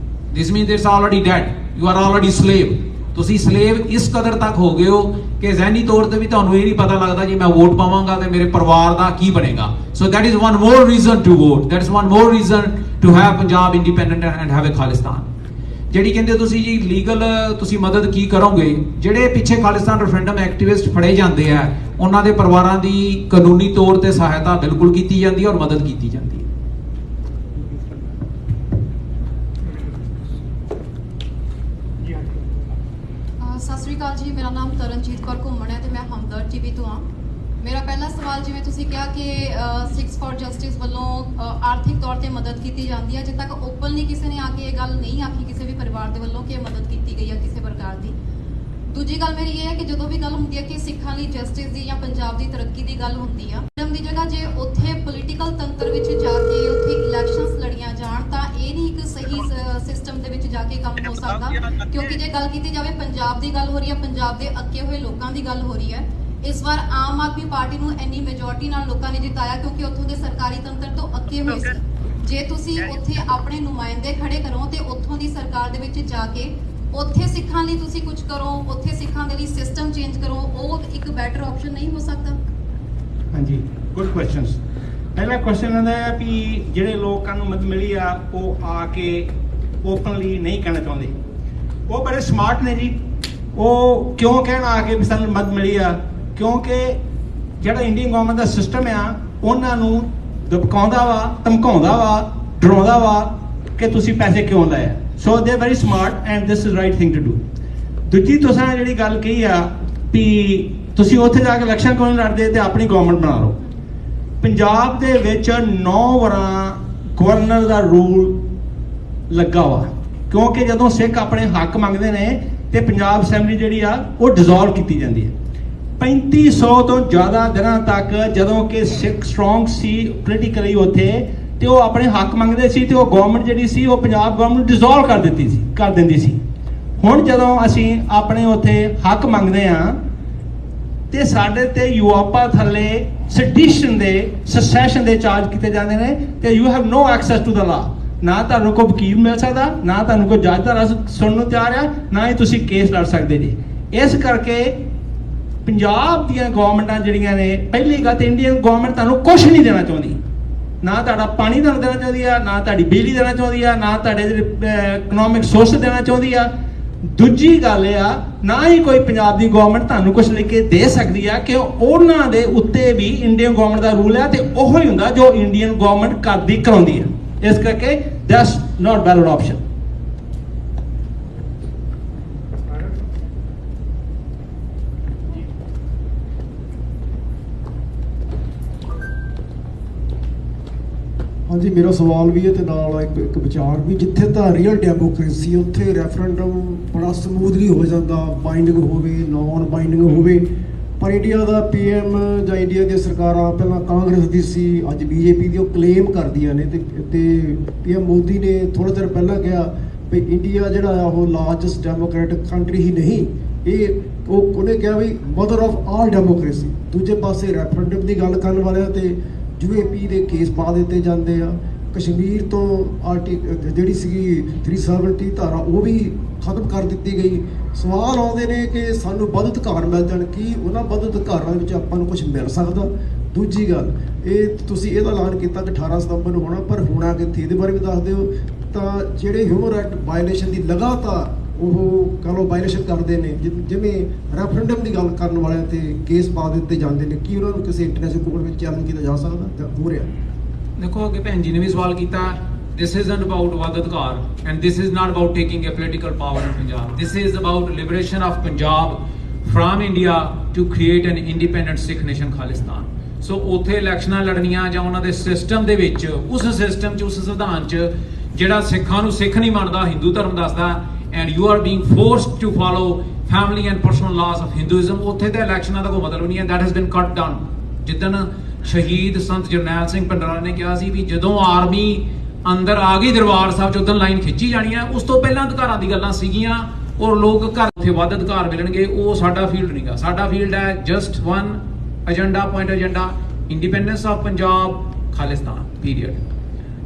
This means it's already dead, you are already slave. ਤੁਸੀਂ ਸਲੇਵ ਇਸ ਕਦਰ ਤੱਕ ਹੋ ਗਏ ਹੋ ਕਿ ਜ਼ਹਿਨੀ ਤੌਰ ਤੇ ਵੀ ਤੁਹਾਨੂੰ ਇਹ ਨਹੀਂ ਪਤਾ ਲੱਗਦਾ ਜੇ ਮੈਂ ਵੋਟ ਪਾਵਾਂਗਾ ਤੇ ਮੇਰੇ ਪਰਿਵਾਰ ਦਾ ਕੀ ਬਣੇਗਾ। So that is one more reason to vote, that is one more reason to have Punjab independent and have a Khalistan. ਜਿਹੜੀ ਕਹਿੰਦੇ ਤੁਸੀਂ ਜੀ ਲੀਗਲ ਤੁਸੀਂ ਮਦਦ ਕੀ ਕਰੋਗੇ, ਜਿਹੜੇ ਪਿੱਛੇ ਖਾਲਿਸਤਾਨ ਰੈਫਰੈਂਡਮ ਐਕਟਿਵਿਸਟ ਫੜੇ ਜਾਂਦੇ ਆ, ਉਹਨਾਂ ਦੇ ਪਰਿਵਾਰਾਂ ਦੀ ਕਾਨੂੰਨੀ ਤੌਰ ਤੇ ਸਹਾਇਤਾ ਬਿਲਕੁਲ ਕੀਤੀ ਜਾਂਦੀ ਹੈ ਔਰ ਮਦਦ ਕੀਤੀ ਜਾਂਦੀ ਹੈ। ਸਤਿ ਸ਼੍ਰੀ ਅਕਾਲ ਜੀ, ਮੇਰਾ ਨਾਮ ਤਰਨਜੀਤ ਕੌਰ ਘੁੰਮਣ ਹੈ ਤੇ ਮੈਂ ਹਮਦਰਦ ਟੀਵੀ ਤੋਂ ਹਾਂ। ਮੇਰਾ ਪਹਿਲਾ ਸਵਾਲ, ਜਿਵੇਂ ਤੁਸੀਂ ਕਿਹਾ ਕਿ ਸਿੱਖਸ ਫॉर ਜਸਟਿਸ ਵੱਲੋਂ ਆਰਥਿਕ ਤੌਰ ਤੇ ਮਦਦ ਕੀਤੀ ਜਾਂਦੀ ਹੈ, ਅਜੇ ਤੱਕ ਓਪਨਲੀ ਕਿਸੇ ਨੇ ਆ ਕੇ ਇਹ ਗੱਲ ਨਹੀਂ ਆਖੀ ਕਿਸੇ ਵੀ ਪਰਿਵਾਰ ਦੇ ਵੱਲੋਂ ਕਿ ਇਹ ਮਦਦ ਕੀਤੀ ਗਈ ਹੈ ਕਿਸੇ ਪ੍ਰਕਾਰ ਦੀ। ਦੂਜੀ ਗੱਲ ਮੇਰੀ ਇਹ ਹੈ ਕਿ ਜਦੋਂ ਵੀ ਗੱਲ ਹੁੰਦੀ ਹੈ ਕਿ ਸਿੱਖਾਂ ਲਈ ਜਸਟਿਸ ਦੀ ਜਾਂ ਪੰਜਾਬ ਦੀ ਤਰੱਕੀ ਦੀ ਗੱਲ ਹੁੰਦੀ ਆ, ਦੀ ਜਗ੍ਹਾ ਜੇ ਉੱਥੇ ਪੋਲੀਟੀਕਲ ਤੰਤਰ ਵਿੱਚ ਜਾ ਕੇ ਉੱਥੇ ਇਲੈਕਸ਼ਨਸ ਲੜੀਆਂ ਜਾਣ ਤਾਂ ਇਹ ਨਹੀਂ ਇੱਕ ਸਹੀ ਸਿਸਟਮ ਦੇ ਵਿੱਚ ਜਾ ਕੇ ਕੰਮ ਹੋ ਸਕਦਾ। ਕਿਉਂਕਿ ਜੇ ਗੱਲ ਕੀਤੀ ਜਾਵੇ ਪੰਜਾਬ ਦੀ ਗੱਲ ਹੋ ਰਹੀ ਹੈ, ਪੰਜਾਬ ਦੇ ਅੱਕੇ ਹੋਏ ਲੋਕਾਂ ਦੀ ਗੱਲ ਹੋ ਰਹੀ ਹੈ। ਇਸ ਵਾਰ ਆਮ ਆਦਮੀ ਪਾਰਟੀ ਨੂੰ ਇੰਨੀ ਮੈਜੋਰਟੀ ਨਾਲ ਲੋਕਾਂ ਨੇ ਜਿਤਾਇਆ ਕਿਉਂਕਿ ਉੱਥੋਂ ਦੇ ਸਰਕਾਰੀ ਤੰਤਰ ਤੋਂ ਅੱਕੇ ਹੋਏ ਸੀ। ਜੇ ਤੁਸੀਂ ਉੱਥੇ ਆਪਣੇ ਨੁਮਾਇੰਦੇ ਖੜੇ ਕਰੋ ਤੇ ਉੱਥੋਂ ਦੀ ਸਰਕਾਰ ਦੇ ਵਿੱਚ ਜਾ ਕੇ ਉੱਥੇ ਸਿੱਖਾਂ ਲਈ ਤੁਸੀਂ ਕੁਝ ਕਰੋ, ਉੱਥੇ ਸਿੱਖਾਂ ਦੇ ਲਈ ਸਿਸਟਮ ਚੇਂਜ ਕਰੋ, ਉਹ ਇੱਕ ਬੈਟਰ ਆਪਸ਼ਨ ਨਹੀਂ ਹੋ ਸਕਦਾ? ਹਾਂਜੀ, ਗੁੱਡ ਕੁਐਸਚਨਸ। ਪਹਿਲਾ ਕੁਐਸਚਨ ਹੁੰਦਾ ਹੈ ਵੀ ਜਿਹੜੇ ਲੋਕਾਂ ਨੂੰ ਮਦਦ ਮਿਲੀ ਆ ਉਹ ਆ ਕੇ ਓਪਨਲੀ ਨਹੀਂ ਕਹਿਣਾ ਚਾਹੁੰਦੇ। ਉਹ ਬੜੇ ਸਮਾਰਟ ਨੇ ਜੀ। ਉਹ ਕਿਉਂ ਕਹਿਣ ਆ ਕੇ ਵੀ ਸਾਨੂੰ ਮਦਦ ਮਿਲੀ ਆ? ਕਿਉਂਕਿ ਜਿਹੜਾ ਇੰਡੀਅਨ ਗਵਰਨਮੈਂਟ ਦਾ ਸਿਸਟਮ ਆ ਉਹਨਾਂ ਨੂੰ ਦਬਕਾਉਂਦਾ ਵਾ, ਧਮਕਾਉਂਦਾ ਵਾ, ਡਰਾਉਂਦਾ ਵਾ ਕਿ ਤੁਸੀਂ ਪੈਸੇ ਕਿਉਂ ਲਏ ਆ। So they are very smart and this is right thing to do. ਦੂਜੀ ਤੁਸੀਂ ਜਿਹੜੀ ਗੱਲ ਕਹੀ ਆ ਵੀ ਤੁਸੀਂ ਉੱਥੇ ਜਾ ਕੇ ਇਲੈਕਸ਼ਨ ਕਿਉਂ ਨਹੀਂ ਲੜਦੇ ਤੇ ਆਪਣੀ ਗਵਰਨਮੈਂਟ ਬਣਾ ਲਓ। ਪੰਜਾਬ ਦੇ ਵਿੱਚ 9 ਵਾਰਾਂ ਗਵਰਨਰ ਦਾ ਰੂਲ ਲੱਗਾ ਵਾ, ਕਿਉਂਕਿ ਜਦੋਂ ਸਿੱਖ ਆਪਣੇ ਹੱਕ ਮੰਗਦੇ ਨੇ ਤੇ ਪੰਜਾਬ ਅਸੈਂਬਲੀ ਜਿਹੜੀ ਆ ਉਹ ਡਿਸੋਲਵ ਕੀਤੀ ਜਾਂਦੀ ਹੈ। 3500 ਤੋਂ ਜ਼ਿਆਦਾ ਦਿਨਾਂ ਤੱਕ ਜਦੋਂ ਕਿ ਸਿੱਖ ਸਟਰੋਂਗ ਸੀ ਪੋਲੀਟੀਕਲੀ ਉੱਥੇ ਤੇ ਉਹ ਆਪਣੇ ਹੱਕ ਮੰਗਦੇ ਸੀ ਤੇ ਉਹ ਗਵਰਨਮੈਂਟ ਜਿਹੜੀ ਸੀ ਉਹ ਪੰਜਾਬ ਗਵਰਨਮੈਂਟ ਡਿਸੋਲਵ ਕਰ ਦਿੰਦੀ ਸੀ। ਹੁਣ ਜਦੋਂ ਅਸੀਂ ਆਪਣੇ ਉੱਥੇ ਹੱਕ ਮੰਗਦੇ ਆ ਤੇ ਸਾਡੇ ਤੇ ਯੂਆਪਾ ਥੱਲੇ ਸੈਡੀਸ਼ਨ ਦੇ ਸੈਸੈਸ਼ਨ ਦੇ ਚਾਰਜ ਕੀਤੇ ਜਾਂਦੇ ਨੇ ਤੇ you have no access to the law. ਨਾ ਤੁਹਾਨੂੰ ਕੋਈ ਵਕੀਲ ਮਿਲ ਸਕਦਾ, ਨਾ ਤੁਹਾਨੂੰ ਕੋਈ ਜੱਜ ਦਾ ਸੁਣਨ ਨੂੰ ਤਿਆਰ ਆ, ਨਾ ਹੀ ਤੁਸੀਂ ਕੇਸ ਲੜ ਸਕਦੇ ਜੀ। ਇਸ ਕਰਕੇ ਪੰਜਾਬ ਦੀਆਂ ਗਵਰਨਮੈਂਟਾਂ ਜਿਹੜੀਆਂ ਨੇ, ਪਹਿਲੀ ਗੱਲ ਤਾਂ ਇੰਡੀਅਨ ਗਵਰਨਮੈਂਟ ਤੁਹਾਨੂੰ ਕੁਝ ਨਹੀਂ ਦੇਣਾ ਚਾਹੁੰਦੀ। ਨਾ ਤੁਹਾਡਾ ਪਾਣੀ ਤੁਹਾਨੂੰ ਦੇਣਾ ਚਾਹੁੰਦੀ ਆ, ਨਾ ਤੁਹਾਡੀ ਬਿਜਲੀ ਦੇਣਾ ਚਾਹੁੰਦੀ ਆ, ਨਾ ਤੁਹਾਡੇ ਇਕਨੋਮਿਕ ਸੋਰਸ ਦੇਣਾ ਚਾਹੁੰਦੀ ਆ। ਦੂਜੀ ਗੱਲ ਆ, ਨਾ ਹੀ ਕੋਈ ਪੰਜਾਬ ਦੀ ਗਵਰਨਮੈਂਟ ਤੁਹਾਨੂੰ ਕੁਝ ਲਿਖ ਕੇ ਦੇ ਸਕਦੀ ਆ ਕਿ ਉਹਨਾਂ ਦੇ ਉੱਤੇ ਵੀ ਇੰਡੀਅਨ ਗਵਰਨਮੈਂਟ ਦਾ ਰੂਲ ਆ ਤੇ ਉਹੋ ਹੀ ਹੁੰਦਾ ਜੋ ਇੰਡੀਅਨ ਗਵਰਨਮੈਂਟ ਕਰਦੀ ਕਰਾਉਂਦੀ ਆ। ਇਸ ਕਰਕੇ ਦੈਟਸ ਨਾਟ ਵੈਲਿਡ ਆਪਸ਼ਨ। ਹਾਂਜੀ, ਮੇਰਾ ਸਵਾਲ ਵੀ ਹੈ ਤੇ ਨਾਲ ਇੱਕ ਵਿਚਾਰ ਵੀ। ਜਿੱਥੇ ਤਾਂ ਰੀਅਲ ਡੈਮੋਕ੍ਰੇਸੀ ਉੱਥੇ ਰੈਫਰੈਂਡਮ ਬੜਾ ਸਮੂਥਲੀ ਹੋ ਜਾਂਦਾ, ਬਾਈਂਡਿੰਗ ਹੋਵੇ, ਨਾਨ ਬਾਈਂਡਿੰਗ ਹੋਵੇ। ਪਰ ਇੰਡੀਆ ਦਾ PM ਜਾਂ ਇੰਡੀਆ ਦੀਆਂ ਸਰਕਾਰਾਂ ਪਹਿਲਾਂ ਕਾਂਗਰਸ ਦੀ ਸੀ, ਅੱਜ BJP ਦੀ, ਉਹ ਕਲੇਮ ਕਰਦੀਆਂ ਨੇ ਤੇ PM ਮੋਦੀ ਨੇ ਥੋੜ੍ਹਾ ਚਿਰ ਪਹਿਲਾਂ ਕਿਹਾ ਵੀ ਇੰਡੀਆ ਜਿਹੜਾ ਆ ਉਹ ਲਾਰਜੈਸਟ ਡੈਮੋਕ੍ਰੈਟਿਕ ਕੰਟਰੀ ਹੀ ਨਹੀਂ, ਇਹ ਉਹਨੇ ਕਿਹਾ ਵੀ ਮਦਰ ਆਫ ਆਲ ਡੈਮੋਕ੍ਰੇਸੀ। ਦੂਜੇ ਪਾਸੇ ਰੈਫਰੈਂਡਮ ਦੀ ਗੱਲ ਕਰਨ ਵਾਲਿਆਂ ਤੇ UAP ਦੇ ਕੇਸ ਪਾ ਦਿੱਤੇ ਜਾਂਦੇ ਆ। ਕਸ਼ਮੀਰ ਤੋਂ ਜਿਹੜੀ ਸੀਗੀ 370 ਧਾਰਾ ਉਹ ਵੀ ਖਤਮ ਕਰ ਦਿੱਤੀ ਗਈ। ਸਵਾਲ ਆਉਂਦੇ ਨੇ ਕਿ ਸਾਨੂੰ ਵੱਧ ਅਧਿਕਾਰ ਮਿਲ ਜਾਣ, ਕੀ ਉਹਨਾਂ ਵੱਧ ਅਧਿਕਾਰਾਂ ਵਿੱਚ ਆਪਾਂ ਨੂੰ ਕੁਝ ਮਿਲ ਸਕਦਾ? ਦੂਜੀ ਗੱਲ, ਇਹ ਤੁਸੀਂ ਇਹਦਾ ਐਲਾਨ ਕੀਤਾ ਕਿ 18 ਸਤੰਬਰ ਨੂੰ ਹੋਣਾ, ਪਰ ਹੋਣਾ ਕਿੱਥੇ ਇਹਦੇ ਬਾਰੇ ਵੀ ਦੱਸ ਦਿਓ। ਤਾਂ ਜਿਹੜੇ ਹਿਊਮਨ ਰਾਈਟ ਵਾਇਲੇਸ਼ਨ ਦੀ ਲਗਾਤਾਰ ਉਹ ਕਹੋ ਵਾਇਲੇਸ਼ਨ ਕਰਦੇ ਨੇ, ਜਿਵੇਂ ਰੈਫਰੈਂਡਮ ਦੀ ਗੱਲ ਕਰਨ ਵਾਲਿਆਂ ਤੇ ਕੇਸ ਪਾ ਦਿੱਤੇ ਜਾਂਦੇ ਨੇ, ਕੀ ਉਹਨਾਂ ਨੂੰ ਕਿਸੇ ਇੰਟਰਨੈਸ਼ਨਲ ਕੋਰਟ ਵਿੱਚ ਚੈਲੰਜ ਕੀਤਾ ਜਾ ਸਕਦਾ ਜਾਂ ਹੋ ਰਿਹਾ? ਦੇਖੋ ਅੱਗੇ ਭੈਣ ਜੀ ਨੇ ਵੀ ਸਵਾਲ ਕੀਤਾ, this isn't about ਵੱਧ ਅਧਿਕਾਰ and this is not about taking a political power in Punjab. This is about liberation of Punjab from India to create an independent Sikh nation Khalistan. ਸੋ ਉੱਥੇ ਇਲੈਕਸ਼ਨਾਂ ਲੜਨੀਆਂ ਜਾਂ ਉਹਨਾਂ ਦੇ ਸਿਸਟਮ ਦੇ ਵਿੱਚ, ਉਸ ਸਿਸਟਮ 'ਚ, ਉਸ ਸੰਵਿਧਾਨ 'ਚ ਜਿਹੜਾ ਸਿੱਖਾਂ ਨੂੰ ਸਿੱਖ ਨਹੀਂ ਮੰਨਦਾ, ਹਿੰਦੂ ਧਰਮ ਦੱਸਦਾ, and you are being forced to follow family and personal laws of Hinduism, ਉੱਥੇ ਤੇ ਇਲੈਕਸ਼ਨਾਂ ਦਾ ਕੋਈ ਮਤਲਬ ਨਹੀਂ ਹੈ। that has been cut down। ਜਿੱਦਣ ਸ਼ਹੀਦ ਸੰਤ ਜਰਨੈਲ ਸਿੰਘ ਭਿੰਡਰਾਂਵਾਲੇ ਨੇ ਕਿਹਾ ਸੀ ਵੀ ਜਦੋਂ ਆਰਮੀ ਅੰਦਰ ਆ ਗਈ ਦਰਬਾਰ ਸਾਹਿਬ 'ਚ ਉਦੋਂ ਲਾਈਨ ਖਿੱਚੀ ਜਾਣੀ ਹੈ, ਉਸ ਤੋਂ ਪਹਿਲਾਂ ਅਧਿਕਾਰਾਂ ਦੀ ਗੱਲਾਂ ਸੀਗੀਆਂ ਔਰ ਲੋਕ ਘਰ ਉੱਥੇ ਵੱਧ ਅਧਿਕਾਰ ਮਿਲਣਗੇ। ਉਹ ਸਾਡਾ ਫੀਲਡ ਨਹੀਂਗਾ। ਸਾਡਾ ਫੀਲਡ ਹੈ just one agenda, point agenda, independence of Punjab, Khalistan, period.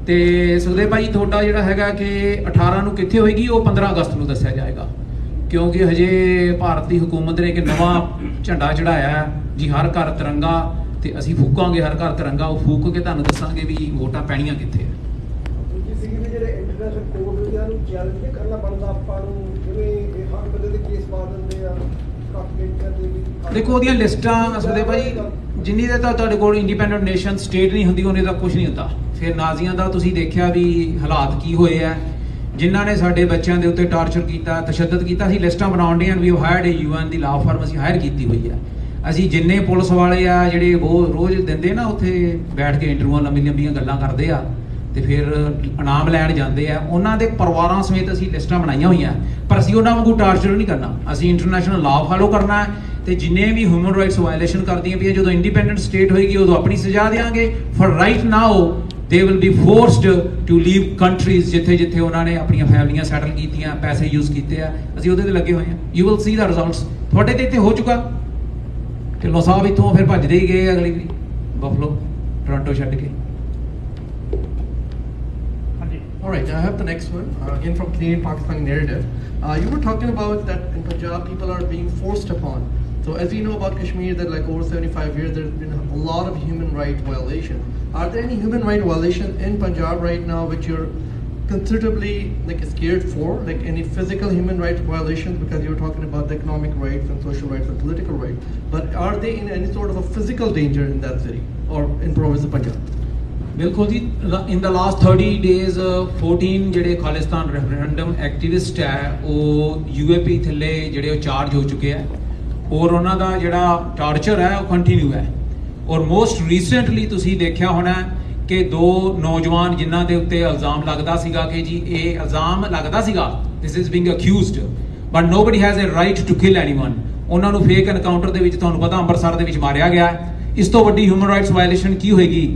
ਤੇ ਸੁਖਦੇਵ ਭਾਈ ਤੁਹਾਡਾ ਜਿਹੜਾ ਹੈਗਾ ਕਿ 18 ਨੂੰ ਕਿੱਥੇ ਹੋਏਗੀ, ਉਹ 15 ਅਗਸਤ ਨੂੰ ਦੱਸਿਆ ਜਾਏਗਾ, ਕਿਉਂਕਿ ਹਜੇ ਭਾਰਤ ਦੀ ਹਕੂਮਤ ਨੇ ਇੱਕ ਨਵਾਂ ਝੰਡਾ ਚੜਾਇਆ ਜੀ, ਹਰ ਘਰ ਤਿਰੰਗਾ, ਤੇ ਅਸੀਂ ਫੂਕਾਂਗੇ ਹਰ ਘਰ ਤਿਰੰਗਾ। ਉਹ ਫੂਕ ਕੇ ਤੁਹਾਨੂੰ ਦੱਸਾਂਗੇ ਵੀ ਵੋਟਾਂ ਪੈਣੀਆਂ ਕਿੱਥੇ ਆ। ਜਿਹੜੇ ਇੰਟਰਨੈਸ਼ਨਲ ਕੋਰਟ ਨੂੰ ਇਹਨੂੰ ਚੈਲੰਜ ਨਹੀਂ ਕਰਨਾ ਬਣਦਾ ਆਪਾਂ ਨੂੰ, ਜਿਵੇਂ ਇਹ ਹਰ ਬੰਦੇ ਦੇ ਕੇਸ ਪਾ ਦਿੰਦੇ ਆ। ਦੇਖੋ ਉਹਦੀਆਂ ਲਿਸਟਾਂ ਸੁਖਦੇਵ ਭਾਈ, ਜਿੰਨੀ ਦੇ ਤਾਂ ਤੁਹਾਡੇ ਕੋਲ ਇੰਡੀਪੈਂਡੈਂਟ ਨੇਸ਼ਨ ਸਟੇਟ ਨਹੀਂ ਹੁੰਦੀ, ਉਹਨੇ ਤਾਂ ਕੁਝ ਨਹੀਂ ਹੁੰਦਾ। ਫਿਰ ਨਾਜ਼ੀਆਂ ਦਾ ਤੁਸੀਂ ਦੇਖਿਆ ਵੀ ਹਾਲਾਤ ਕੀ ਹੋਏ ਆ, ਜਿਨ੍ਹਾਂ ਨੇ ਸਾਡੇ ਬੱਚਿਆਂ ਦੇ ਉੱਤੇ ਟਾਰਚਰ ਕੀਤਾ, ਤਸ਼ੱਦਦ ਕੀਤਾ। ਅਸੀਂ ਲਿਸਟਾਂ ਬਣਾਉਣ ਡੇ, ਵੀ ਹਾਇਰਡ ਏ UN ਦੀ ਲਾਅ ਫਰਮ ਅਸੀਂ ਹਾਇਰ ਕੀਤੀ ਹੋਈ ਆ। ਅਸੀਂ ਜਿੰਨੇ ਪੁਲਿਸ ਵਾਲੇ ਆ ਜਿਹੜੇ ਉਹ ਰੋਜ਼ ਦਿੰਦੇ ਨਾ ਉੱਥੇ ਬੈਠ ਕੇ ਇੰਟਰਵਿਊਆਂ ਲੰਬੀ ਲੰਬੀਆਂ ਗੱਲਾਂ ਕਰਦੇ ਆ ਤੇ ਫਿਰ ਇਨਾਮ ਲੈਣ ਜਾਂਦੇ ਆ, ਉਹਨਾਂ ਦੇ ਪਰਿਵਾਰਾਂ ਸਮੇਤ ਅਸੀਂ ਲਿਸਟਾਂ ਬਣਾਈਆਂ ਹੋਈਆਂ। ਪਰ ਅਸੀਂ ਉਹਨਾਂ ਵਾਂਗੂ ਟਾਰਚਰ ਨਹੀਂ ਕਰਨਾ, ਅਸੀਂ ਇੰਟਰਨੈਸ਼ਨਲ ਲਾਅ ਫਾਲੋ ਕਰਨਾ ਹੈ। ਤੇ ਜਿੰਨੇ ਵੀ ਹਿਊਮਨ ਰਾਈਟਸ ਵਾਇਲੇਸ਼ਨ ਕਰਦੀਆਂ ਪਈਆਂ, ਜਦੋਂ ਇੰਡੀਪੈਂਡੈਂਟ ਸਟੇਟ ਹੋਏਗੀ ਉਦੋਂ ਆਪਣੀ ਸਜ਼ਾ ਦੇਵਾਂਗੇ। For right now they will be forced to leave countries ਜਿੱਥੇ ਜਿੱਥੇ ਉਹਨਾਂ ਨੇ ਆਪਣੀਆਂ ਫੈਮਲੀਆਂ ਸੈਟਲ ਕੀਤੀਆਂ, ਪੈਸੇ ਯੂਜ਼ ਕੀਤੇ ਆ, ਅਸੀਂ ਉਹਦੇ ਤੇ ਲੱਗੇ ਹੋਏ ਹਾਂ। You will see the results. ਤੁਹਾਡੇ ਤੇ ਇੱਥੇ ਹੋ ਚੁੱਕਾ। ਢਿੱਲੋਂ ਸਾਹਿਬ ਇੱਥੋਂ ਫਿਰ ਭੱਜਦੇ ਹੀ ਗਏ ਅਗਲੀ ਵਾਰੀ ਬਫਲੋ, ਟੋਰਾਂਟੋ ਛੱਡ ਕੇ। All right, I have the next one, again from Canadian Pakistani Narrative. You were talking about that in Punjab people are being forced upon. So as we know about Kashmir, that like over 75 years there's been a lot of human right violation. Are there any human right violation in Punjab right now which you're considerably like scared for, like any physical human rights violations, because you were talking about the economic rights and social rights and political rights, but are they in any sort of a physical danger in that city or in province of Punjab? ਬਿਲਕੁਲ ਜੀ। ਇਨ ਦਾ ਲਾਸਟ 30 ਡੇਜ਼ 14 ਜਿਹੜੇ ਖਾਲਿਸਤਾਨ ਰੈਫਰੈਂਡਮ ਐਕਟਿਵਿਸਟ ਹੈ ਉਹ UAP ਥੱਲੇ ਜਿਹੜੇ ਉਹ ਚਾਰਜ ਹੋ ਚੁੱਕੇ ਆ, ਔਰ ਉਹਨਾਂ ਦਾ ਜਿਹੜਾ ਟਾਰਚਰ ਹੈ ਉਹ ਕੰਟੀਨਿਊ ਹੈ। ਔਰ ਮੋਸਟ ਰੀਸੈਂਟਲੀ ਤੁਸੀਂ ਦੇਖਿਆ ਹੋਣਾ ਕਿ 2 ਨੌਜਵਾਨ ਜਿਨ੍ਹਾਂ ਦੇ ਉੱਤੇ ਇਲਜ਼ਾਮ ਲੱਗਦਾ ਸੀਗਾ ਕਿ ਜੀ ਇਹ ਇਲਜ਼ਾਮ ਲੱਗਦਾ ਸੀਗਾ, this is being accused but nobody has a right to kill anyone, ਉਹਨਾਂ ਨੂੰ ਫੇਕ ਐਨਕਾਊਂਟਰ ਦੇ ਵਿੱਚ ਤੁਹਾਨੂੰ ਪਤਾ ਅੰਮ੍ਰਿਤਸਰ ਦੇ ਵਿੱਚ ਮਾਰਿਆ ਗਿਆ। ਇਸ ਤੋਂ ਵੱਡੀ ਹਿਊਮਨ ਰਾਈਟਸ ਵਾਇਲੇਸ਼ਨ ਕੀ ਹੋਏਗੀ